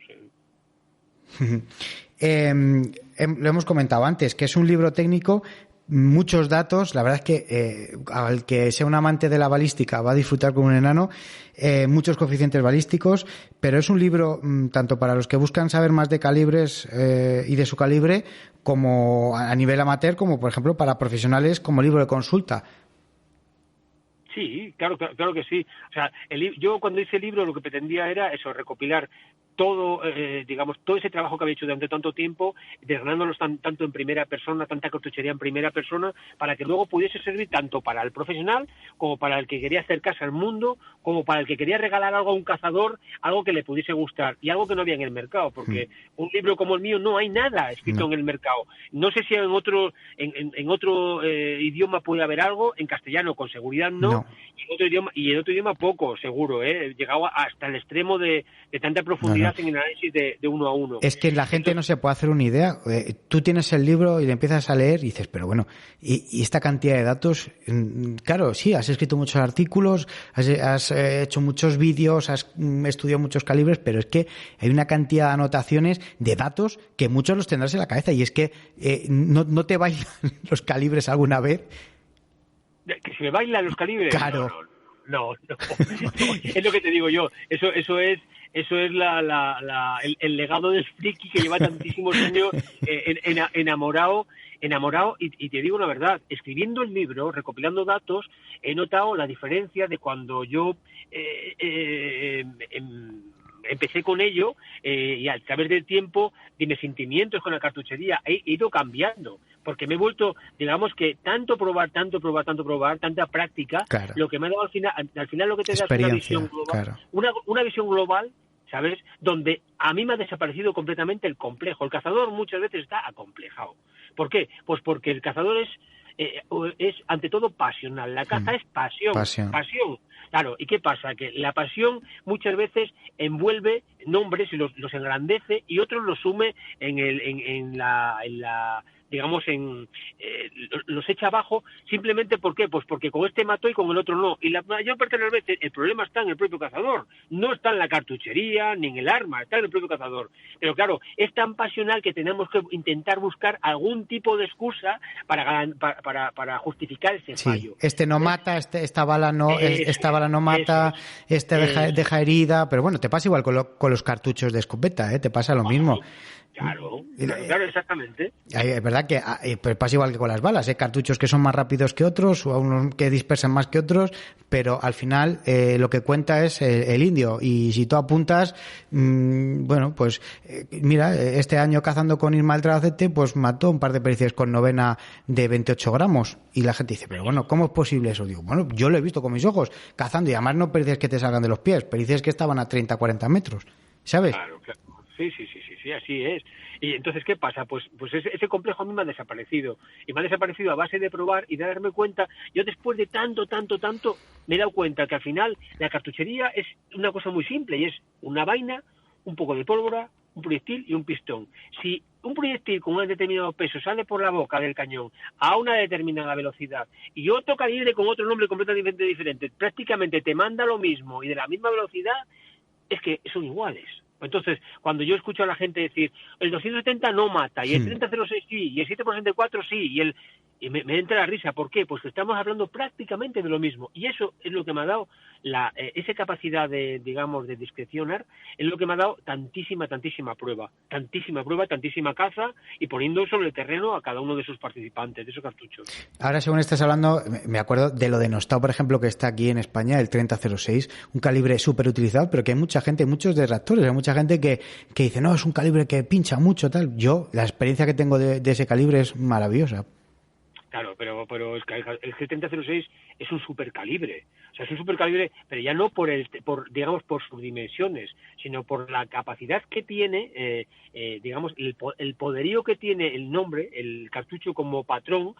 Lo hemos comentado antes, que es un libro técnico, muchos datos. La verdad es que al que sea un amante de la balística va a disfrutar como un enano, muchos coeficientes balísticos, pero es un libro tanto para los que buscan saber más de calibres y de su calibre, como a nivel amateur, como por ejemplo para profesionales, como libro de consulta. Sí, claro que sí. O sea, yo cuando hice el libro lo que pretendía era eso, recopilar todo, todo ese trabajo que había hecho durante tanto tiempo, desgranándolos tanto en primera persona, tanta cartuchería en primera persona, para que luego pudiese servir tanto para el profesional, como para el que quería acercarse al mundo, como para el que quería regalar algo a un cazador, algo que le pudiese gustar, y algo que no había en el mercado, porque un libro como el mío no hay nada escrito en el mercado. No sé si en otro idioma puede haber algo, en castellano con seguridad no. Y en otro idioma poco, seguro, he llegado hasta el extremo de tanta profundidad en el análisis de uno a uno. Es que la gente no se puede hacer una idea. Tú tienes el libro y le empiezas a leer y dices, pero bueno, y esta cantidad de datos, claro, sí, has escrito muchos artículos, has hecho muchos vídeos, has estudiado muchos calibres, pero es que hay una cantidad de anotaciones de datos que muchos los tendrás en la cabeza, y es que no te bailan los calibres alguna vez. ¿Que se me bailan los calibres? Claro. No. Es lo que te digo yo. Eso es el legado del friki que lleva tantísimos años enamorado, y te digo la verdad, escribiendo el libro, recopilando datos, he notado la diferencia de cuando yo empecé con ello, y a través del tiempo de mis sentimientos con la cartuchería he ido cambiando, porque me he vuelto, digamos que tanto probar, tanta práctica, claro, lo que me ha dado al final lo que te da es una visión global, claro, una visión global, ¿sabes? Donde a mí me ha desaparecido completamente el complejo. El cazador muchas veces está acomplejado. ¿Por qué? Pues porque el cazador es ante todo pasional. La caza es pasión. Claro, ¿y qué pasa? Que la pasión muchas veces envuelve nombres y los engrandece, y otros los sume los echa abajo simplemente. ¿por qué? Pues porque con este mató y con el otro no. Y la mayor parte de las veces el problema está en el propio cazador, no está en la cartuchería ni en el arma, está en el propio cazador. Pero claro, es tan pasional que tenemos que intentar buscar algún tipo de excusa para justificar ese fallo. Este no mata, esta bala no mata, deja herida, pero bueno, te pasa igual con los cartuchos de escopeta, te pasa lo mismo. Claro, exactamente. Es verdad verdad que pues pasa igual que con las balas, hay cartuchos que son más rápidos que otros, o unos que dispersan más que otros, pero al final lo que cuenta es el indio, y si tú apuntas, bueno, pues mira, este año cazando con Ismael Trabacete, pues mató un par de perdices con novena de 28 gramos, y la gente dice, pero bueno, ¿cómo es posible eso? Digo, bueno, yo lo he visto con mis ojos, cazando, y además no perdices que te salgan de los pies, perdices que estaban a 30, 40 metros, ¿sabes? Claro. Sí, así es. Y entonces, ¿qué pasa? Pues ese complejo a mí me ha desaparecido. Y me ha desaparecido a base de probar y de darme cuenta. Yo después de tanto, me he dado cuenta que al final la cartuchería es una cosa muy simple, y es una vaina, un poco de pólvora, un proyectil y un pistón. Si un proyectil con un determinado peso sale por la boca del cañón a una determinada velocidad y otro calibre con otro nombre completamente diferente, prácticamente te manda lo mismo y de la misma velocidad, es que son iguales. Entonces, cuando yo escucho a la gente decir, el 270 no mata, y el 3006 sí, y el 7x64 sí, y me entra la risa. ¿Por qué? Pues que estamos hablando prácticamente de lo mismo. Y eso es lo que me ha dado esa capacidad de, digamos, de discrecionar, es lo que me ha dado tantísima prueba, tantísima caza, y poniendo sobre el terreno a cada uno de esos participantes, de esos cartuchos. Ahora, según estás hablando, me acuerdo de lo denostado, por ejemplo, que está aquí en España, el 3006, un calibre súper utilizado, pero que hay mucha gente, muchos detractores, hay mucha gente que dice, no, es un calibre que pincha mucho, tal. Yo, la experiencia que tengo de ese calibre es maravillosa. Claro, pero es que el G3006 es un supercalibre. O sea, es un supercalibre, pero ya no por sus dimensiones, sino por la capacidad que tiene, digamos, el poderío que tiene el nombre, el cartucho como patrón,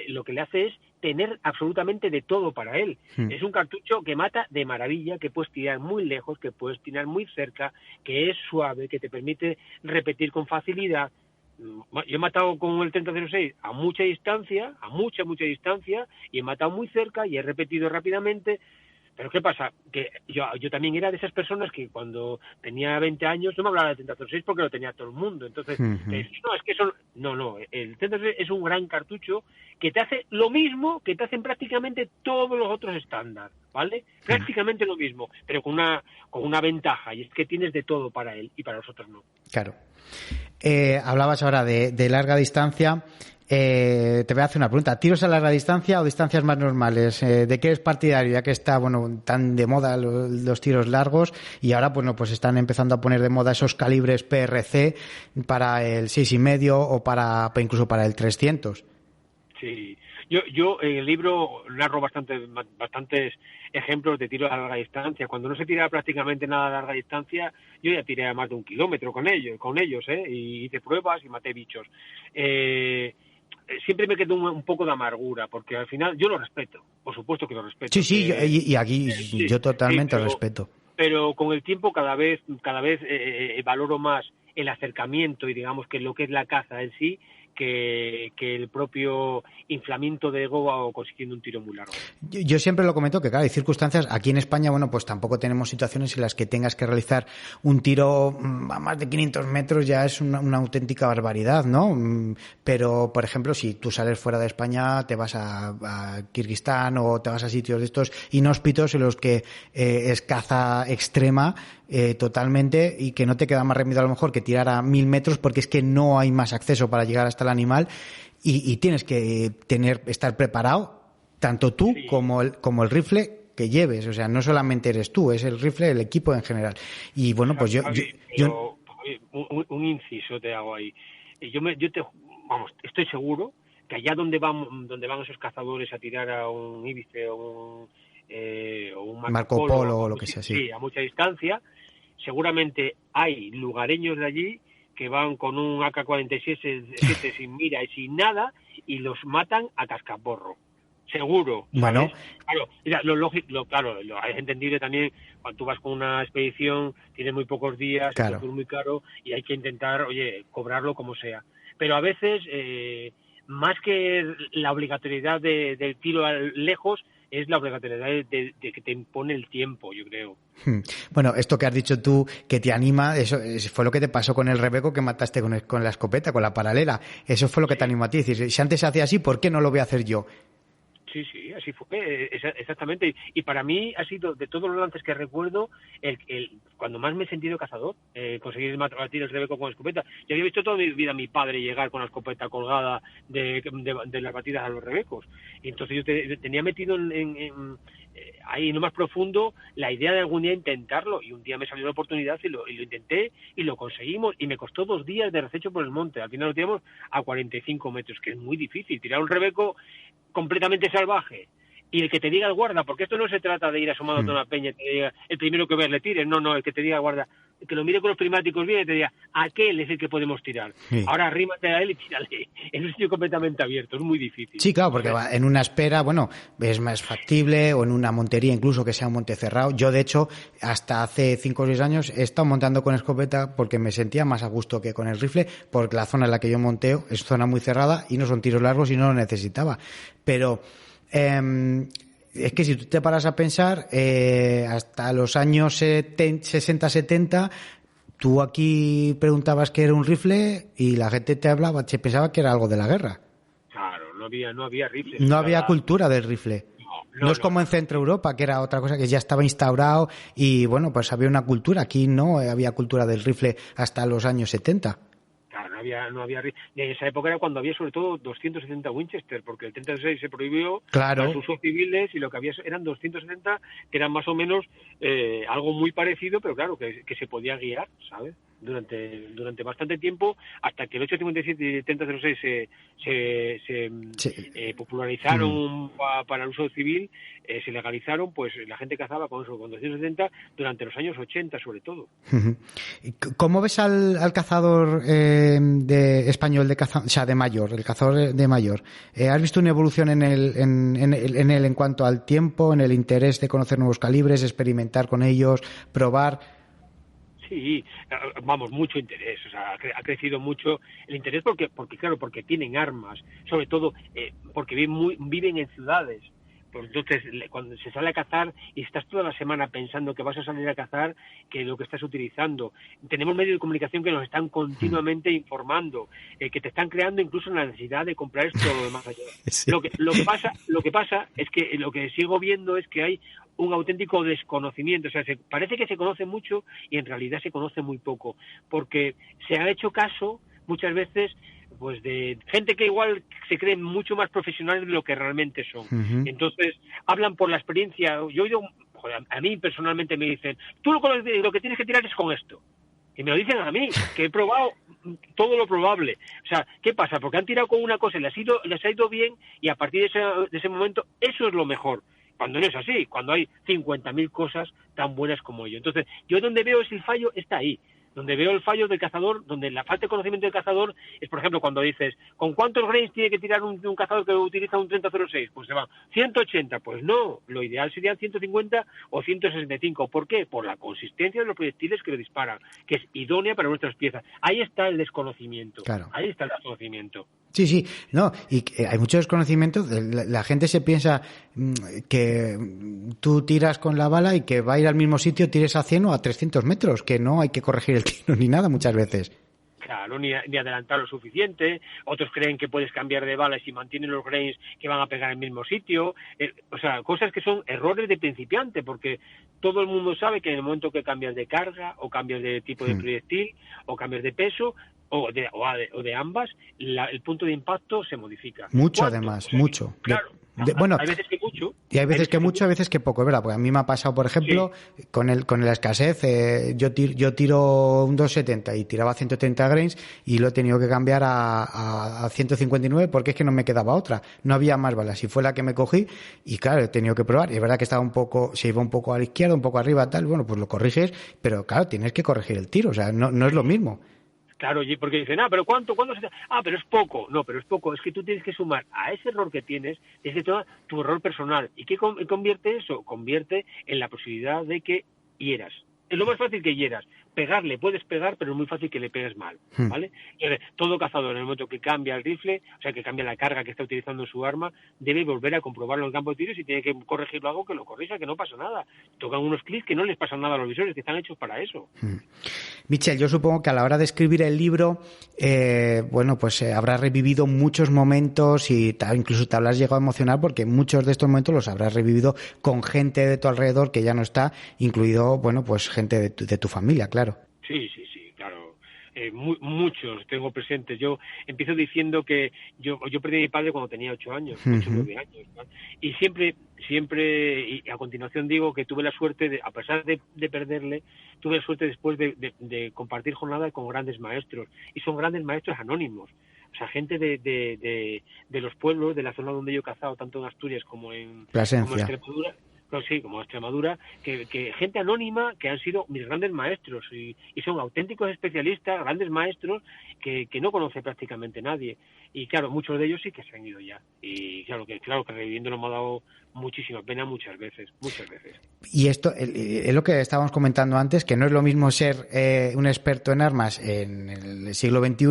lo que le hace es tener absolutamente de todo para él. Es un cartucho que mata de maravilla, que puedes tirar muy lejos, que puedes tirar muy cerca, que es suave, que te permite repetir con facilidad. Yo he matado con el 3006 a mucha distancia, y he matado muy cerca y he repetido rápidamente. Pero ¿qué pasa? Que yo también era de esas personas que cuando tenía 20 años no me hablaba del 3006 porque lo tenía todo el mundo. Entonces, el 3006 es un gran cartucho que te hace lo mismo que te hacen prácticamente todos los otros estándar, ¿vale? Prácticamente lo mismo, pero con una ventaja, y es que tienes de todo para él y para los otros no. Claro. Hablabas ahora de larga distancia. Te voy a hacer una pregunta. ¿Tiros a larga distancia o distancias más normales? ¿De qué eres partidario? Ya que está, tan de moda los tiros largos, y ahora, pues están empezando a poner de moda esos calibres PRC para el 6,5 o incluso para el 300. Sí. Yo en el libro narro bastantes ejemplos de tiros a larga distancia. Cuando no se tira prácticamente nada a larga distancia, yo ya tiré a más de 1 kilómetro con ellos, y hice pruebas y maté bichos. Siempre me quedó un poco de amargura, porque al final yo lo respeto, por supuesto que lo respeto. Sí, y aquí yo totalmente lo respeto. Pero con el tiempo cada vez valoro más el acercamiento y digamos que lo que es la caza en sí, que el propio inflamiento de ego o consiguiendo un tiro muy largo. Yo siempre lo comento que, claro, hay circunstancias. Aquí en España, pues tampoco tenemos situaciones en las que tengas que realizar un tiro a más de 500 metros, ya es una auténtica barbaridad, ¿no? Pero, por ejemplo, si tú sales fuera de España, te vas a Kirguistán o te vas a sitios de estos inhóspitos en los que es caza extrema, totalmente, y que no te queda más remedio a lo mejor que tirar a 1000 metros, porque es que no hay más acceso para llegar hasta el animal, y tienes que estar preparado, tanto tú como el rifle que lleves. O sea, no solamente eres tú, es el rifle, el equipo en general. Y bueno, pues yo un inciso te hago ahí. Estoy seguro que allá donde van esos cazadores a tirar a un íbice o un Marco Polo o lo que sea, sí, a mucha distancia, seguramente hay lugareños de allí que van con un AK-47 sin mira y sin nada, y los matan a cascaporro. Seguro. ¿sabes? Bueno. Claro, mira, lo lógico, es entendible también cuando tú vas con una expedición, tienes muy pocos días, claro, es muy caro y hay que intentar, cobrarlo como sea. Pero a veces, más que la obligatoriedad del tiro lejos, es la obligatoriedad de que te impone el tiempo, yo creo. Bueno, esto que has dicho tú, que te anima, eso fue lo que te pasó con el Rebeco que mataste con la escopeta, con la paralela. Eso fue lo que te animó a ti. Decir, si antes se hacía así, ¿por qué no lo voy a hacer yo? Sí, así fue, exactamente. Y para mí ha sido, de todos los lances que recuerdo, cuando más me he sentido cazador, conseguir batir el rebeco con escopeta. Yo había visto toda mi vida a mi padre llegar con la escopeta colgada de las batidas a los rebecos. Y entonces yo tenía metido ahí en lo más profundo la idea de algún día intentarlo. Y un día me salió la oportunidad y lo intenté y lo conseguimos. Y me costó 2 días de rececho por el monte. Al final lo tiramos a 45 metros, que es muy difícil. Tirar un rebeco completamente salvaje y el que te diga el guarda, porque esto no se trata de ir asomado a una peña y te diga el primero que veas le tires, no, el que te diga el guarda, que lo mire con los prismáticos bien y te diga aquel es el que podemos tirar, ahora arrímate a él y tírale. Es un sitio completamente abierto, es muy difícil. Sí, claro, porque en una espera, es más factible, o en una montería incluso que sea un monte cerrado. Yo, de hecho, hasta hace 5 o 6 años he estado montando con escopeta porque me sentía más a gusto que con el rifle, porque la zona en la que yo monteo es zona muy cerrada y no son tiros largos y no lo necesitaba. Pero es que si tú te paras a pensar, hasta los años 60-70, tú aquí preguntabas qué era un rifle y la gente se pensaba que era algo de la guerra. Claro, no había rifles. No había cultura del rifle. No es como en Centro Europa, que era otra cosa que ya estaba instaurado y pues había una cultura. Aquí no había cultura del rifle hasta los años 70. Claro, no había. En esa época era cuando había sobre todo 270 Winchester, porque el 36 se prohibió los usos civiles y lo que había eran 270 que eran más o menos algo muy parecido, pero claro, que se podía guiar, ¿sabes? Durante bastante tiempo, hasta que el 857 y el 3006 se popularizaron para el uso civil, se legalizaron, pues la gente cazaba con 270 durante los años 80 sobre todo. ¿Cómo ves al cazador español de mayor, el cazador de mayor? ¿Has visto una evolución en él en cuanto al tiempo, en el interés de conocer nuevos calibres, experimentar con ellos, probar? Sí, mucho interés, o sea, ha crecido mucho el interés porque tienen armas, sobre todo porque viven en ciudades. Pues entonces, cuando se sale a cazar y estás toda la semana pensando que vas a salir a cazar, que lo que estás utilizando. Tenemos medios de comunicación que nos están continuamente informando, que te están creando incluso la necesidad de comprar esto o lo demás allá. Sí. Lo que pasa es que lo que sigo viendo es que hay un auténtico desconocimiento, o sea, parece que se conoce mucho y en realidad se conoce muy poco, porque se ha hecho caso muchas veces pues de gente que igual se creen mucho más profesionales de lo que realmente son. Uh-huh. Entonces, hablan por la experiencia. Yo he oído, a mí personalmente me dicen, tú lo que tienes que tirar es con esto. Y me lo dicen a mí, que he probado todo lo probable. O sea, ¿qué pasa? Porque han tirado con una cosa y les ha ido bien y a partir de ese momento eso es lo mejor. Cuando no es así, cuando hay 50.000 cosas tan buenas como yo. Entonces, yo donde veo el fallo está ahí. Donde veo el fallo del cazador, donde la falta de conocimiento del cazador es, por ejemplo, cuando dices, ¿con cuántos grains tiene que tirar un cazador que utiliza un 30-06? Pues se va 180. Pues no, lo ideal serían 150 o 165. ¿Por qué? Por la consistencia de los proyectiles que le disparan, que es idónea para nuestras piezas. Ahí está el desconocimiento. Claro. Ahí está el desconocimiento. Sí, no, y hay mucho desconocimiento. La gente se piensa que tú tiras con la bala y que va a ir al mismo sitio, tires a 100 o a 300 metros, que no hay que corregir el tiro ni nada muchas veces. Claro, ni adelantar lo suficiente. Otros creen que puedes cambiar de bala y si mantienen los grains que van a pegar en el mismo sitio. O sea, cosas que son errores de principiante, porque todo el mundo sabe que en el momento que cambias de carga o cambias de tipo de proyectil o cambias de peso o de ambas, el punto de impacto se modifica. Mucho, además, mucho. Claro. Hay veces que mucho. Y hay veces que mucho, hay veces que poco, es verdad. Porque a mí me ha pasado, por ejemplo, con la escasez, yo tiro un 270 y tiraba 130 grains y lo he tenido que cambiar a 159 porque es que no me quedaba otra. No había más balas y fue la que me cogí y claro, he tenido que probar. Y es verdad que se iba un poco a la izquierda, un poco arriba, tal. Bueno, pues lo corriges, pero claro, tienes que corregir el tiro. O sea, no es lo mismo. Claro, porque dicen, pero ¿cuánto se da? Pero es poco. No, pero es poco. Es que tú tienes que sumar a ese error que tienes, tienes que tomar tu error personal. ¿Y qué convierte eso? Convierte en la posibilidad de que hieras. Es lo más fácil que hieras, pegarle, puedes pegar, pero es muy fácil que le pegues mal, ¿vale? Entonces, todo cazador, en el momento que cambia el rifle, o sea, que cambia la carga que está utilizando en su arma, debe volver a comprobarlo en el campo de tiro. Si tiene que corregirlo algo, que lo corrija, que no pasa nada. Tocan unos clics que no les pasa nada a los visores, que están hechos para eso. Michel, yo supongo que a la hora de escribir el libro, habrás revivido muchos momentos y incluso te habrás llegado a emocionar, porque muchos de estos momentos los habrás revivido con gente de tu alrededor que ya no está, incluido, gente de tu familia, claro. Sí, claro. Muchos tengo presentes. Yo empiezo diciendo que yo perdí a mi padre cuando tenía 8 años, 8 o 9 años, ¿no? Y siempre, y a continuación digo que tuve la suerte, a pesar de perderle, tuve la suerte después de compartir jornada con grandes maestros, y son grandes maestros anónimos. O sea, gente de los pueblos, de la zona donde yo he cazado, tanto en Asturias como en Extremadura. Sí, como Extremadura, que gente anónima que han sido mis grandes maestros y son auténticos especialistas, grandes maestros que no conoce prácticamente nadie. Y claro, muchos de ellos sí que se han ido ya. Y claro que reviviéndolo me ha dado muchísima pena muchas veces. Y esto es lo que estábamos comentando antes, que no es lo mismo ser un experto en armas en el siglo XXI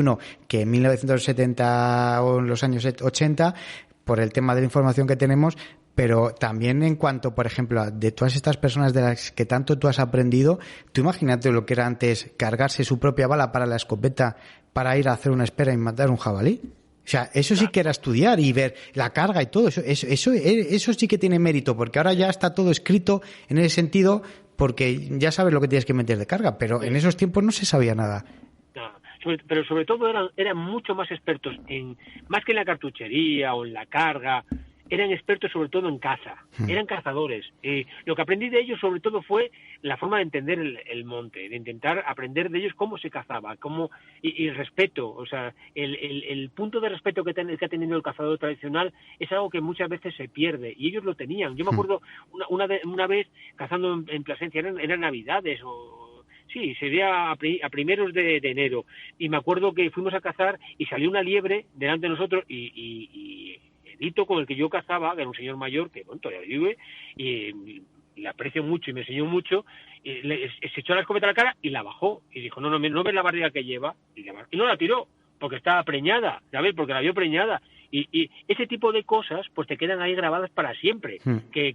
que en 1970 o en los años 80, por el tema de la información que tenemos. Pero también en cuanto, por ejemplo, de todas estas personas de las que tanto tú has aprendido, tú imagínate lo que era antes cargarse su propia bala para la escopeta para ir a hacer una espera y matar un jabalí. O sea, eso sí que era estudiar y ver la carga y todo. Eso sí que tiene mérito, porque ahora ya está todo escrito en ese sentido, porque ya sabes lo que tienes que meter de carga, pero en esos tiempos no se sabía nada. Pero sobre todo eran mucho más expertos, más que en la cartuchería o en la carga. Eran expertos sobre todo en caza, eran cazadores. Lo que aprendí de ellos sobre todo fue la forma de entender el monte, de intentar aprender de ellos cómo se cazaba, y el respeto. O sea, el punto de respeto que ha tenido el cazador tradicional es algo que muchas veces se pierde, y ellos lo tenían. Yo me acuerdo una vez cazando en Plasencia, eran Navidades Sí, sería a primeros de enero, y me acuerdo que fuimos a cazar y salió una liebre delante de nosotros y Edito, con el que yo cazaba, que era un señor mayor, que bueno, todavía vive, y le aprecio mucho y me enseñó mucho, se echó la escopeta a la cara y la bajó, y dijo, no ves la barriga que lleva, y no la tiró, porque estaba preñada, ¿sabes? Porque la vio preñada, y ese tipo de cosas pues te quedan ahí grabadas para siempre, que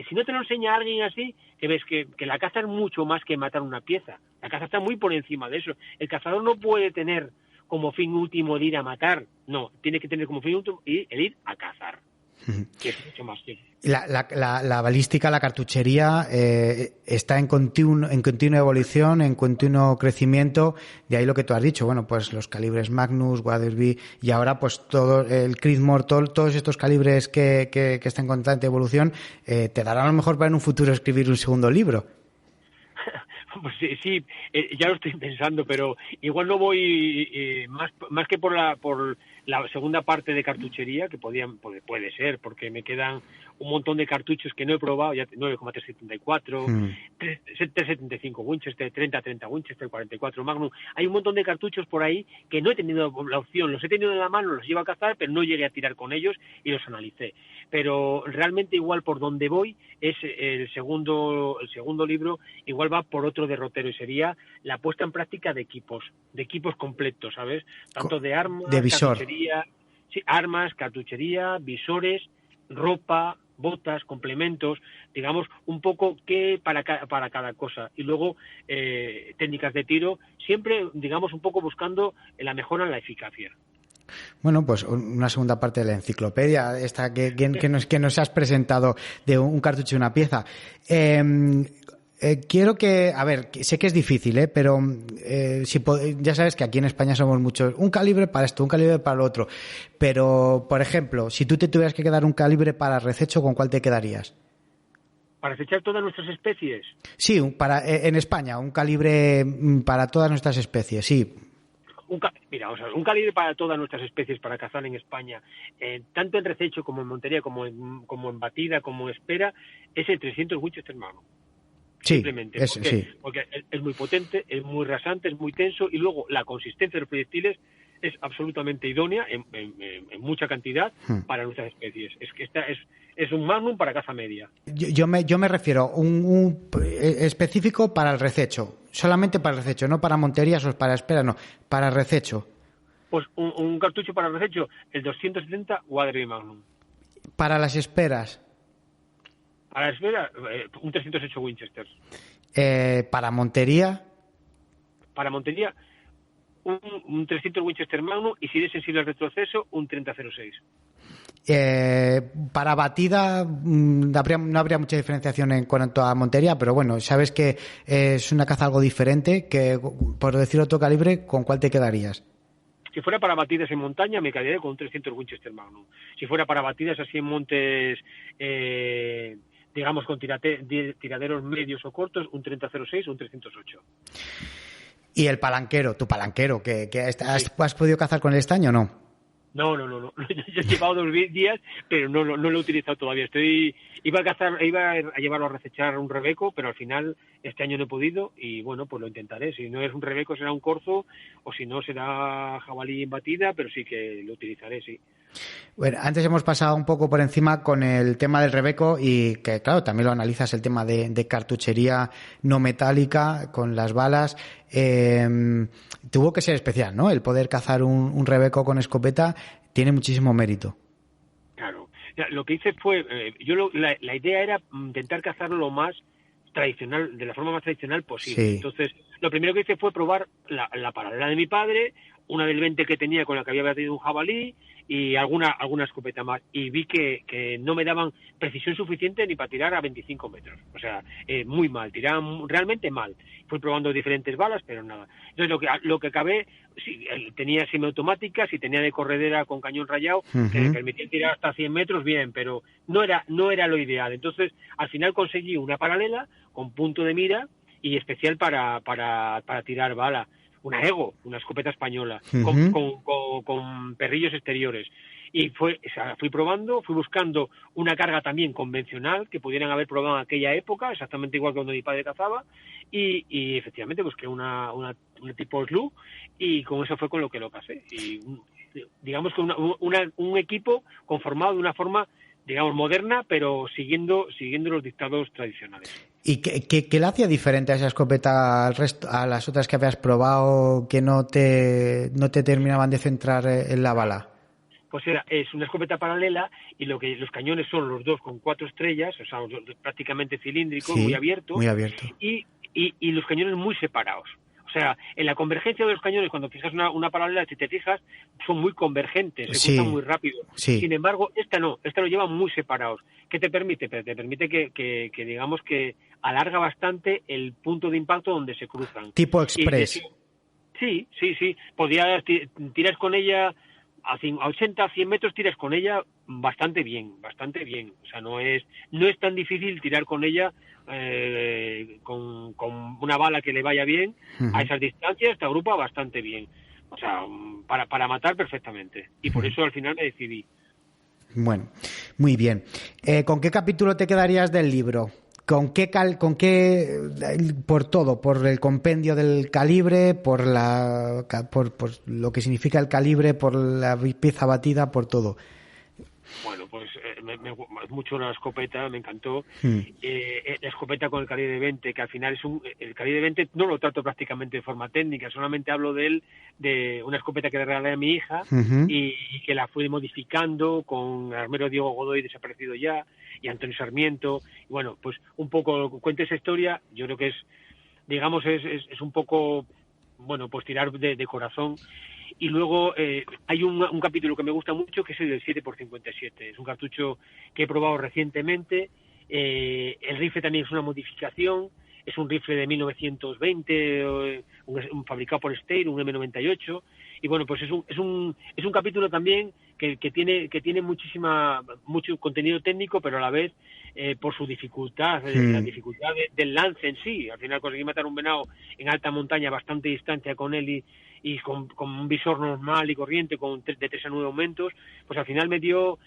si no te lo enseña alguien así, que ves que la caza es mucho más que matar una pieza, la caza está muy por encima de eso. El cazador no puede tener como fin último de ir a matar, no, tiene que tener como fin último el ir a cazar, que es mucho más tiempo. La balística, la cartuchería está en continua evolución, en continuo crecimiento, de ahí lo que tú has dicho, bueno, pues los calibres Magnus, Waterby y ahora pues todo el Creedmoor, todos estos calibres que están en constante evolución, te darán a lo mejor para en un futuro escribir un segundo libro. Pues sí, ya lo estoy pensando, pero igual no voy más que por la segunda parte de cartuchería, que puede ser, porque me quedan un montón de cartuchos que no he probado, ya 9,374, 375 Winchester, 30 Winchester, 44 Magnum. Hay un montón de cartuchos por ahí que no he tenido la opción, los he tenido en la mano, los iba a cazar, pero no llegué a tirar con ellos y los analicé. Pero realmente igual por donde voy es el segundo libro, igual va por otro derrotero, y sería la puesta en práctica de equipos completos, ¿sabes? Tanto de armas, de visor. Cartuchería, sí, armas, cartuchería, visores, ropa, botas, complementos, digamos, un poco que para cada cosa. Y luego técnicas de tiro, siempre, digamos, un poco buscando la mejora en la eficacia. Bueno, pues una segunda parte de la enciclopedia, esta que nos has presentado, de un cartucho y una pieza. Quiero sé que es difícil, pero ya sabes que aquí en España somos muchos, un calibre para esto, un calibre para lo otro. Pero, por ejemplo, si tú te tuvieras que quedar un calibre para rececho, ¿con cuál te quedarías? ¿Para acechar todas nuestras especies? Sí, en España, un calibre para todas nuestras especies, sí. Un calibre para todas nuestras especies para cazar en España, tanto en rececho como en montería, como en batida, como en espera, es el 300 Winchester Magnum. Sí, simplemente. Porque es muy potente, es muy rasante, es muy tenso, y luego la consistencia de los proyectiles es absolutamente idónea en mucha cantidad para nuestras especies. Es que esta es un magnum para caza media. Yo me refiero un específico para el rececho, solamente para el rececho, no para monterías o para esperas, no, para el rececho. Pues un cartucho para el rececho, el 270 Waterbury Magnum. Para las esperas. Para la espera, un 308 Winchester. Para montería. Para montería, un 300 Winchester Magnum, y si eres sensible al retroceso, un 3006. Para batida no habría mucha diferenciación en cuanto a montería, pero bueno, sabes que es una caza algo diferente, que por decir otro calibre, ¿con cuál te quedarías? Si fuera para batidas en montaña, me quedaría con un 300 Winchester Magnum. Si fuera para batidas así en montes, digamos con tiraderos medios o cortos, un 3006 o un 308. ¿Y el palanquero, tu palanquero, que has podido cazar con el estaño o no? No. Yo he llevado 2 días, pero no lo he utilizado todavía. Iba a llevarlo a recechar un rebeco, pero al final este año no he podido y bueno, pues lo intentaré. Si no es un rebeco será un corzo, o si no será jabalí en batida, pero sí que lo utilizaré, sí. Bueno, antes hemos pasado un poco por encima con el tema del rebeco y que, claro, también lo analizas el tema de cartuchería no metálica con las balas. Tuvo que ser especial, ¿no? El poder cazar un rebeco con escopeta tiene muchísimo mérito. Claro. Lo que hice fue, la idea era intentar cazarlo lo más tradicional, de la forma más tradicional posible. Sí. Entonces, lo primero que hice fue probar la paralela de mi padre, una del 20 que tenía con la que había batido un jabalí y alguna escopeta más. Y vi que no me daban precisión suficiente ni para tirar a 25 metros. O sea, muy mal, tiraban realmente mal. Fui probando diferentes balas, pero nada. Entonces, lo que acabé, sí, tenía semiautomáticas y tenía de corredera con cañón rayado, que me permitía tirar hasta 100 metros, bien, pero no era lo ideal. Entonces, al final conseguí una paralela con punto de mira y especial para tirar bala. Una Ego, una escopeta española, con perrillos exteriores. Y fui probando, fui buscando una carga también convencional que pudieran haber probado en aquella época, exactamente igual que cuando mi padre cazaba, y efectivamente busqué una tipo slug, y con eso fue con lo que lo casé. Y digamos que un equipo conformado de una forma, digamos, moderna, pero siguiendo los dictados tradicionales. ¿Y qué le hacía diferente a esa escopeta a las otras que habías probado que no te terminaban de centrar en la bala? Pues es una escopeta paralela y los cañones son los dos con 4 estrellas, o sea, prácticamente cilíndricos, sí, muy abierto. Y los cañones muy separados. O sea, en la convergencia de los cañones, cuando fijas una paralela, si te fijas, son muy convergentes, se cruzan muy rápido. Sí. Sin embargo, esta lo lleva muy separados. ¿Qué te permite? Te permite que digamos que alarga bastante el punto de impacto donde se cruzan. Tipo express. Sí. Podías tirar con ella a 80, 100 metros, tiras con ella bastante bien. O sea, no es tan difícil tirar con ella con una bala que le vaya bien. A esas distancias te agrupa bastante bien. O sea, para matar perfectamente. Y por eso al final me decidí. Bueno, muy bien. ¿Con qué capítulo te quedarías del libro? ¿Con qué por todo? ¿Por el compendio del calibre? ¿Por lo que significa el calibre? ¿Por la pieza batida? ¿Por todo? Bueno, pues mucho la escopeta, me encantó. La escopeta con el calibre 20, que al final el calibre 20 no lo trato prácticamente de forma técnica, solamente hablo de una escopeta que le regalé a mi hija y que la fui modificando con el armero Diego Godoy, desaparecido ya, y Antonio Sarmiento. Y bueno, pues un poco cuento esa historia. Yo creo que es un poco, bueno, pues tirar de corazón. Y luego hay un capítulo que me gusta mucho, que es el del 7x57. Es un cartucho que he probado recientemente. El rifle también es una modificación. Es un rifle de 1920, fabricado por Steyr, un M98. Y bueno, pues es un capítulo también que tiene mucho contenido técnico, pero a la vez por su dificultad, la dificultad del lance en sí. Al final conseguí matar un venado en alta montaña a bastante distancia con él y con un visor normal y corriente de 3 a 9 aumentos. Pues al final me dio,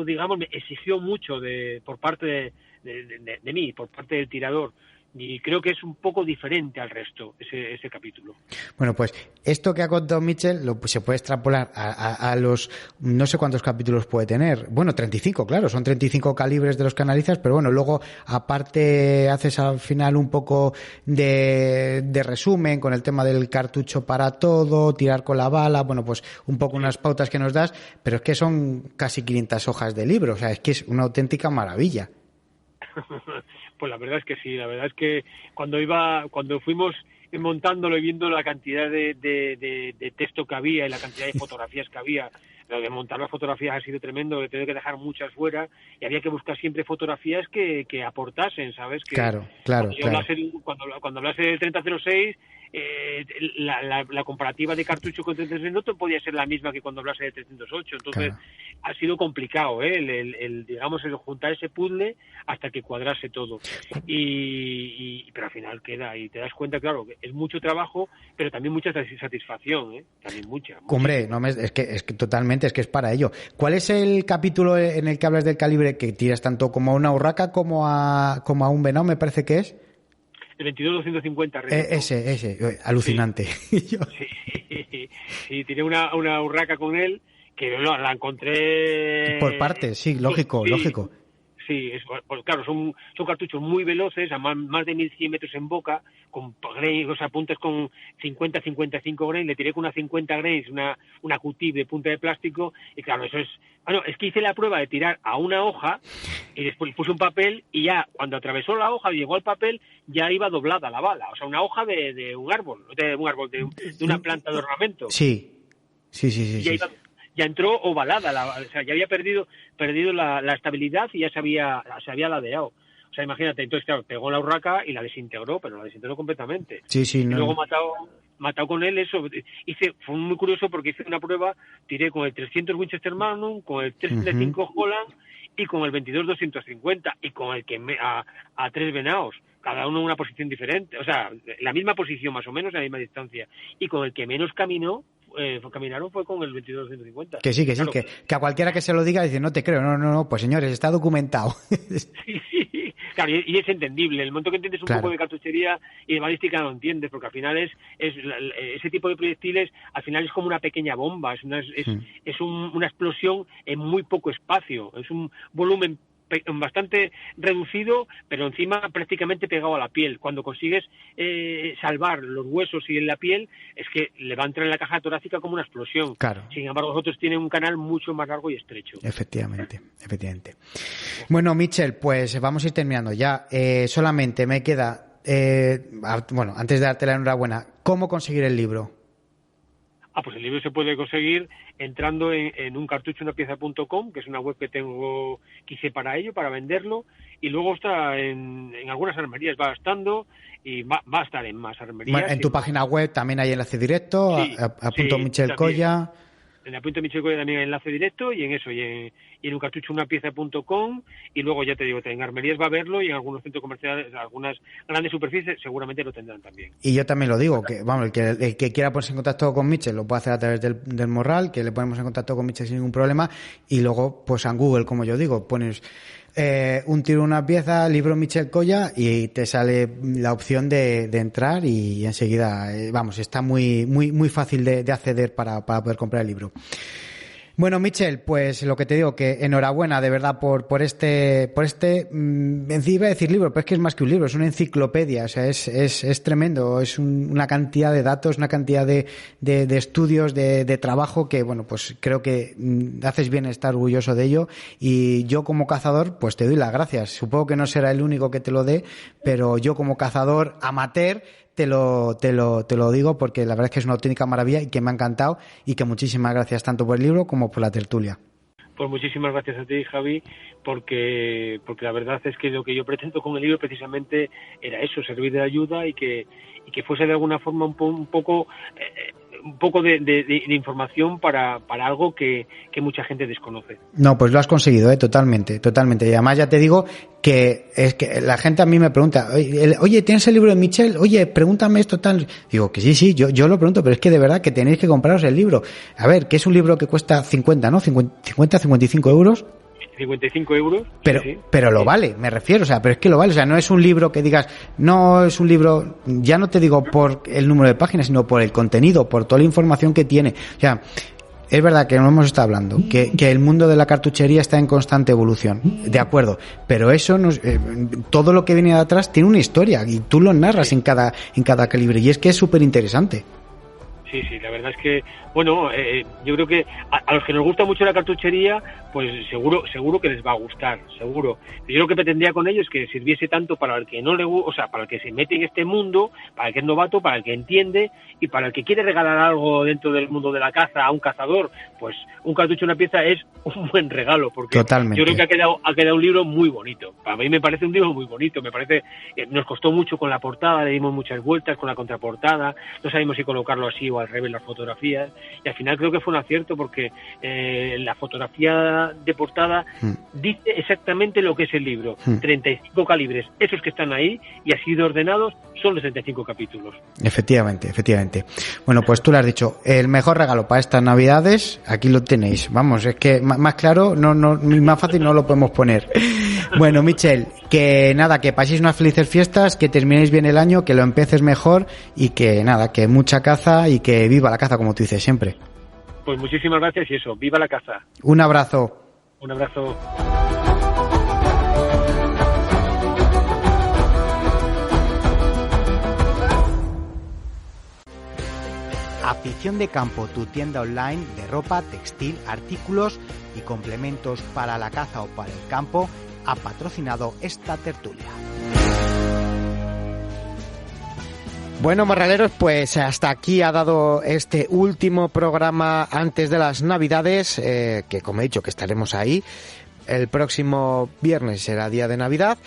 digamos, me exigió mucho por parte de mí, por parte del tirador. y creo que es un poco diferente al resto ese capítulo. Bueno, pues esto que ha contado Michel se puede extrapolar a los, no sé cuántos capítulos puede tener, bueno, 35, claro, son 35 calibres de los que analizas, pero bueno, luego aparte haces al final un poco de resumen con el tema del cartucho para todo, tirar con la bala, bueno, pues un poco unas pautas que nos das, pero es que son casi 500 hojas de libro, o sea, es que es una auténtica maravilla. Pues la verdad es que sí, la verdad es que cuando fuimos montándolo y viendo la cantidad de texto que había y la cantidad de fotografías que había, lo de montar las fotografías ha sido tremendo, he tenido que dejar muchas fuera y había que buscar siempre fotografías que aportasen, ¿sabes? Que claro. Cuando hablase del 3006, la comparativa de cartucho con 306 no podía ser la misma que cuando hablase de 308, entonces claro. Ha sido complicado el juntar ese puzzle hasta que cuadrase todo pero al final queda y te das cuenta, claro, que es mucho trabajo pero también mucha satisfacción, también mucha. Hombre, es que totalmente, es que es para ello. ¿Cuál es el capítulo en el que hablas del calibre que tiras tanto como a una urraca como a un venado, me parece que es? El 22-250. Ese, alucinante. Sí, tiré una urraca con él, que la encontré... Por partes, sí, lógico. Sí, pues claro, son cartuchos muy veloces, a más de 1100 metros en boca, con grain, o sea, puntas con 50-55 grains, le tiré con una 50 grains, una Q-tip de punta de plástico, y claro, eso es... Bueno, es que hice la prueba de tirar a una hoja, y después puse un papel, y ya, cuando atravesó la hoja y llegó al papel, ya iba doblada la bala, o sea, una hoja de un árbol, de una planta de ornamento. Sí. Ya entró ovalada, o sea, ya había perdido la estabilidad y ya se había ladeado. O sea, imagínate, entonces claro, pegó la urraca y la desintegró, pero la desintegró completamente. Sí, y luego matado con él eso. Fue muy curioso porque hice una prueba, tiré con el 300 Winchester Magnum, con el 335 Holland y con el 22-250 y con el que a 3 venados, cada uno en una posición diferente, o sea, la misma posición más o menos, a la misma distancia, y con el que menos caminaron fue con el 22-250. Que sí, claro. que a cualquiera que se lo diga dice, no te creo, no, pues señores, está documentado. Sí, claro, y es entendible, el momento que entiendes un poco de cartuchería y de balística lo entiendes, porque al final es ese tipo de proyectiles, al final es como una pequeña bomba, es una explosión en muy poco espacio, es un volumen bastante reducido, pero encima prácticamente pegado a la piel. Cuando consigues salvar los huesos y en la piel, es que le va a entrar en la caja torácica como una explosión. Claro. Sin embargo, los otros tienen un canal mucho más largo y estrecho. Efectivamente. Bueno, Michel, pues vamos a ir terminando ya. Solamente me queda, antes de darte la enhorabuena, ¿cómo conseguir el libro? Pues el libro se puede conseguir entrando en uncartuchonapieza.com, que es una web que hice para ello, para venderlo, y luego está en algunas armerías, va estando, y va a estar en más armerías. Bueno, en tu página web también hay enlace directo, Michel Colla. En el punto Michel Colla también hay enlace directo, y en eso, y en uncartuchonapieza.com, y luego ya te digo, en armerías va a verlo, y en algunos centros comerciales, algunas grandes superficies, seguramente lo tendrán también. Y yo también lo digo, que vamos, el que quiera ponerse en contacto con Michel lo puede hacer a través del Morral, que le ponemos en contacto con Michel sin ningún problema, y luego, pues en Google, como yo digo, pones un tiro, una pieza, libro Michel Colla, y te sale la opción de entrar, y enseguida, está muy, muy, muy fácil de acceder para poder comprar el libro. Bueno, Michel, pues lo que te digo, que enhorabuena de verdad por este iba a decir libro, pero es que es más que un libro, es una enciclopedia, o sea, es tremendo, es una cantidad de datos, una cantidad de estudios, de trabajo que, bueno, pues creo que haces bien estar orgulloso de ello, y yo como cazador, pues te doy las gracias. Supongo que no será el único que te lo dé, pero yo como cazador amateur te lo digo, porque la verdad es que es una auténtica maravilla y que me ha encantado, y que muchísimas gracias tanto por el libro como por la tertulia. Pues muchísimas gracias a ti, Javi, porque la verdad es que lo que yo pretendo con el libro precisamente era eso, servir de ayuda y que fuese de alguna forma un poco de información para algo que mucha gente desconoce. No, pues lo has conseguido, totalmente. Y además ya te digo que es que la gente a mí me pregunta, oye, ¿tienes el libro de Michel? Oye, pregúntame esto tal. Digo que sí, yo lo pregunto, pero es que de verdad que tenéis que compraros el libro. A ver, que es un libro que cuesta 50, ¿no? 50, 55 euros. 55 euros. Pero lo vale, me refiero, o sea, pero es que lo vale, o sea, no es un libro que digas, no es un libro, ya no te digo por el número de páginas, sino por el contenido, por toda la información que tiene. O sea, es verdad que no hemos estado hablando, que el mundo de la cartuchería está en constante evolución, de acuerdo, pero eso todo lo que viene de atrás tiene una historia y tú lo narras en cada calibre y es que es súper interesante. Sí, la verdad es que, bueno, yo creo que a los que nos gusta mucho la cartuchería, pues seguro que les va a gustar, seguro. Yo lo que pretendía con ello es que sirviese tanto para el que no le gusta, o sea, para el que se mete en este mundo, para el que es novato, para el que entiende y para el que quiere regalar algo dentro del mundo de la caza a un cazador, pues un cartucho, una pieza es un buen regalo, porque totalmente. Yo creo que ha quedado un libro muy bonito. Para mí me parece un libro muy bonito, me parece, nos costó mucho con la portada, le dimos muchas vueltas con la contraportada, no sabíamos si colocarlo así o al revés las fotografías, y al final creo que fue un acierto porque la fotografía de portada dice exactamente lo que es el libro, 35 calibres, esos que están ahí y así de ordenados son los 35 capítulos. Efectivamente. Bueno, pues tú lo has dicho, el mejor regalo para estas Navidades, aquí lo tenéis, vamos, es que más claro, no más fácil no lo podemos poner. Bueno, Michel, que nada, que paséis unas felices fiestas, que terminéis bien el año, que lo empieces mejor y que nada, que mucha caza y que viva la caza, como tú dices siempre. Pues muchísimas gracias y eso, viva la caza. Un abrazo. Un abrazo. Afición de Campo, tu tienda online de ropa, textil, artículos y complementos para la caza o para el campo, ha patrocinado esta tertulia. Bueno, morraleros, pues hasta aquí ha dado este último programa antes de las Navidades, que como he dicho que estaremos ahí. El próximo viernes será día de Navidad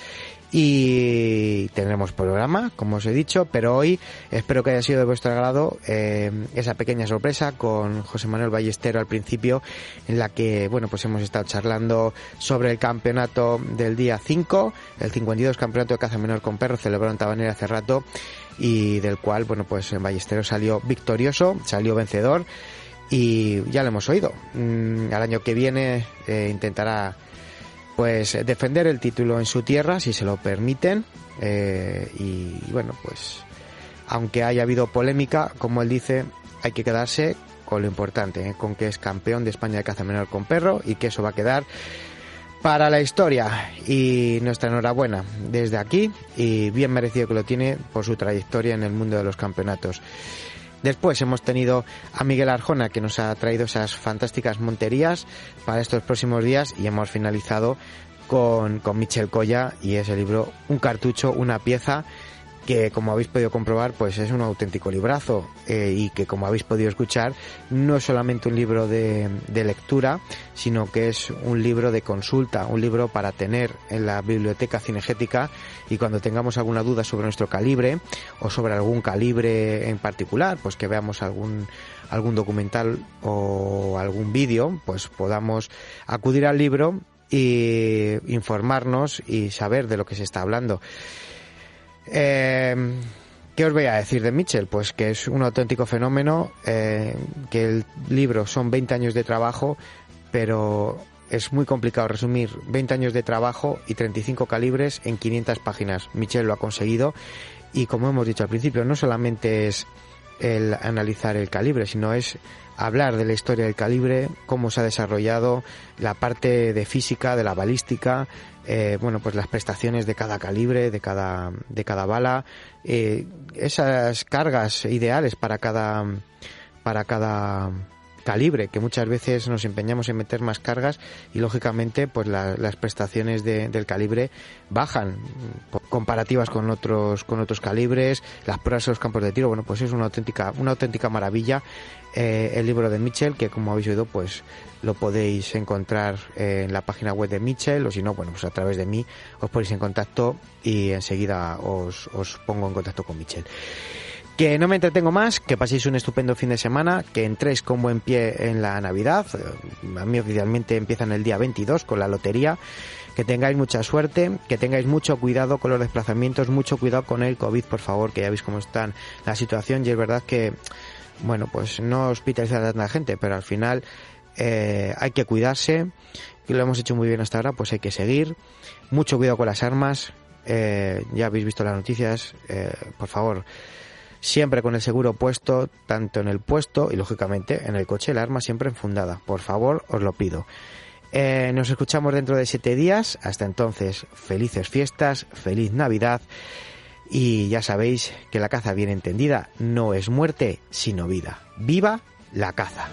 y tendremos programa, como os he dicho, pero hoy espero que haya sido de vuestro agrado esa pequeña sorpresa con José Manuel Ballestero al principio, en la que, bueno, pues hemos estado charlando sobre el campeonato del día 5, el 52 campeonato de caza menor con perro celebrado en Tabanera hace rato, y del cual, bueno, pues Ballestero salió victorioso, salió vencedor y ya lo hemos oído. Al año que viene intentará pues defender el título en su tierra, si se lo permiten, y bueno, pues aunque haya habido polémica, como él dice, hay que quedarse con lo importante, con que es campeón de España de caza menor con perro y que eso va a quedar para la historia. Y nuestra enhorabuena desde aquí, y bien merecido que lo tiene por su trayectoria en el mundo de los campeonatos. Después hemos tenido a Miguel Arjona, que nos ha traído esas fantásticas monterías para estos próximos días, y hemos finalizado con Michel Colla y ese libro, un cartucho, una pieza, que como habéis podido comprobar pues es un auténtico librazo, y que como habéis podido escuchar no es solamente un libro de lectura, sino que es un libro de consulta, un libro para tener en la biblioteca cinegética, y cuando tengamos alguna duda sobre nuestro calibre o sobre algún calibre en particular, pues que veamos algún documental o algún vídeo, pues podamos acudir al libro y informarnos y saber de lo que se está hablando. ¿Qué os voy a decir de Michel? Pues que es un auténtico fenómeno, que el libro son 20 años de trabajo, pero es muy complicado resumir 20 años de trabajo y 35 calibres en 500 páginas. Michel lo ha conseguido, y como hemos dicho al principio, no solamente es el analizar el calibre, sino es hablar de la historia del calibre, cómo se ha desarrollado, la parte de física, de la balística, bueno, pues las prestaciones de cada calibre, de cada bala, esas cargas ideales para cada calibre, que muchas veces nos empeñamos en meter más cargas y lógicamente pues las prestaciones del calibre bajan comparativas con otros calibres, las pruebas en los campos de tiro. Bueno, pues es una auténtica maravilla el libro de Michel, que como habéis oído pues lo podéis encontrar en la página web de Michel, o si no, bueno, pues a través de mí os ponéis en contacto y enseguida os pongo en contacto con Michel. Que no me entretengo más, que paséis un estupendo fin de semana, que entréis con buen pie en la Navidad. A mí oficialmente empiezan el día 22 con la lotería. Que tengáis mucha suerte, que tengáis mucho cuidado con los desplazamientos, mucho cuidado con el COVID, por favor, que ya veis cómo está la situación, y es verdad que, bueno, pues no hospitalizar a tanta gente, pero al final hay que cuidarse, que lo hemos hecho muy bien hasta ahora, pues hay que seguir. Mucho cuidado con las armas, ya habéis visto las noticias, por favor, siempre con el seguro puesto, tanto en el puesto y lógicamente en el coche, el arma siempre enfundada, por favor, os lo pido. Nos escuchamos dentro de 7 días, hasta entonces, felices fiestas, feliz Navidad, y ya sabéis que la caza bien entendida no es muerte, sino vida. ¡Viva la caza!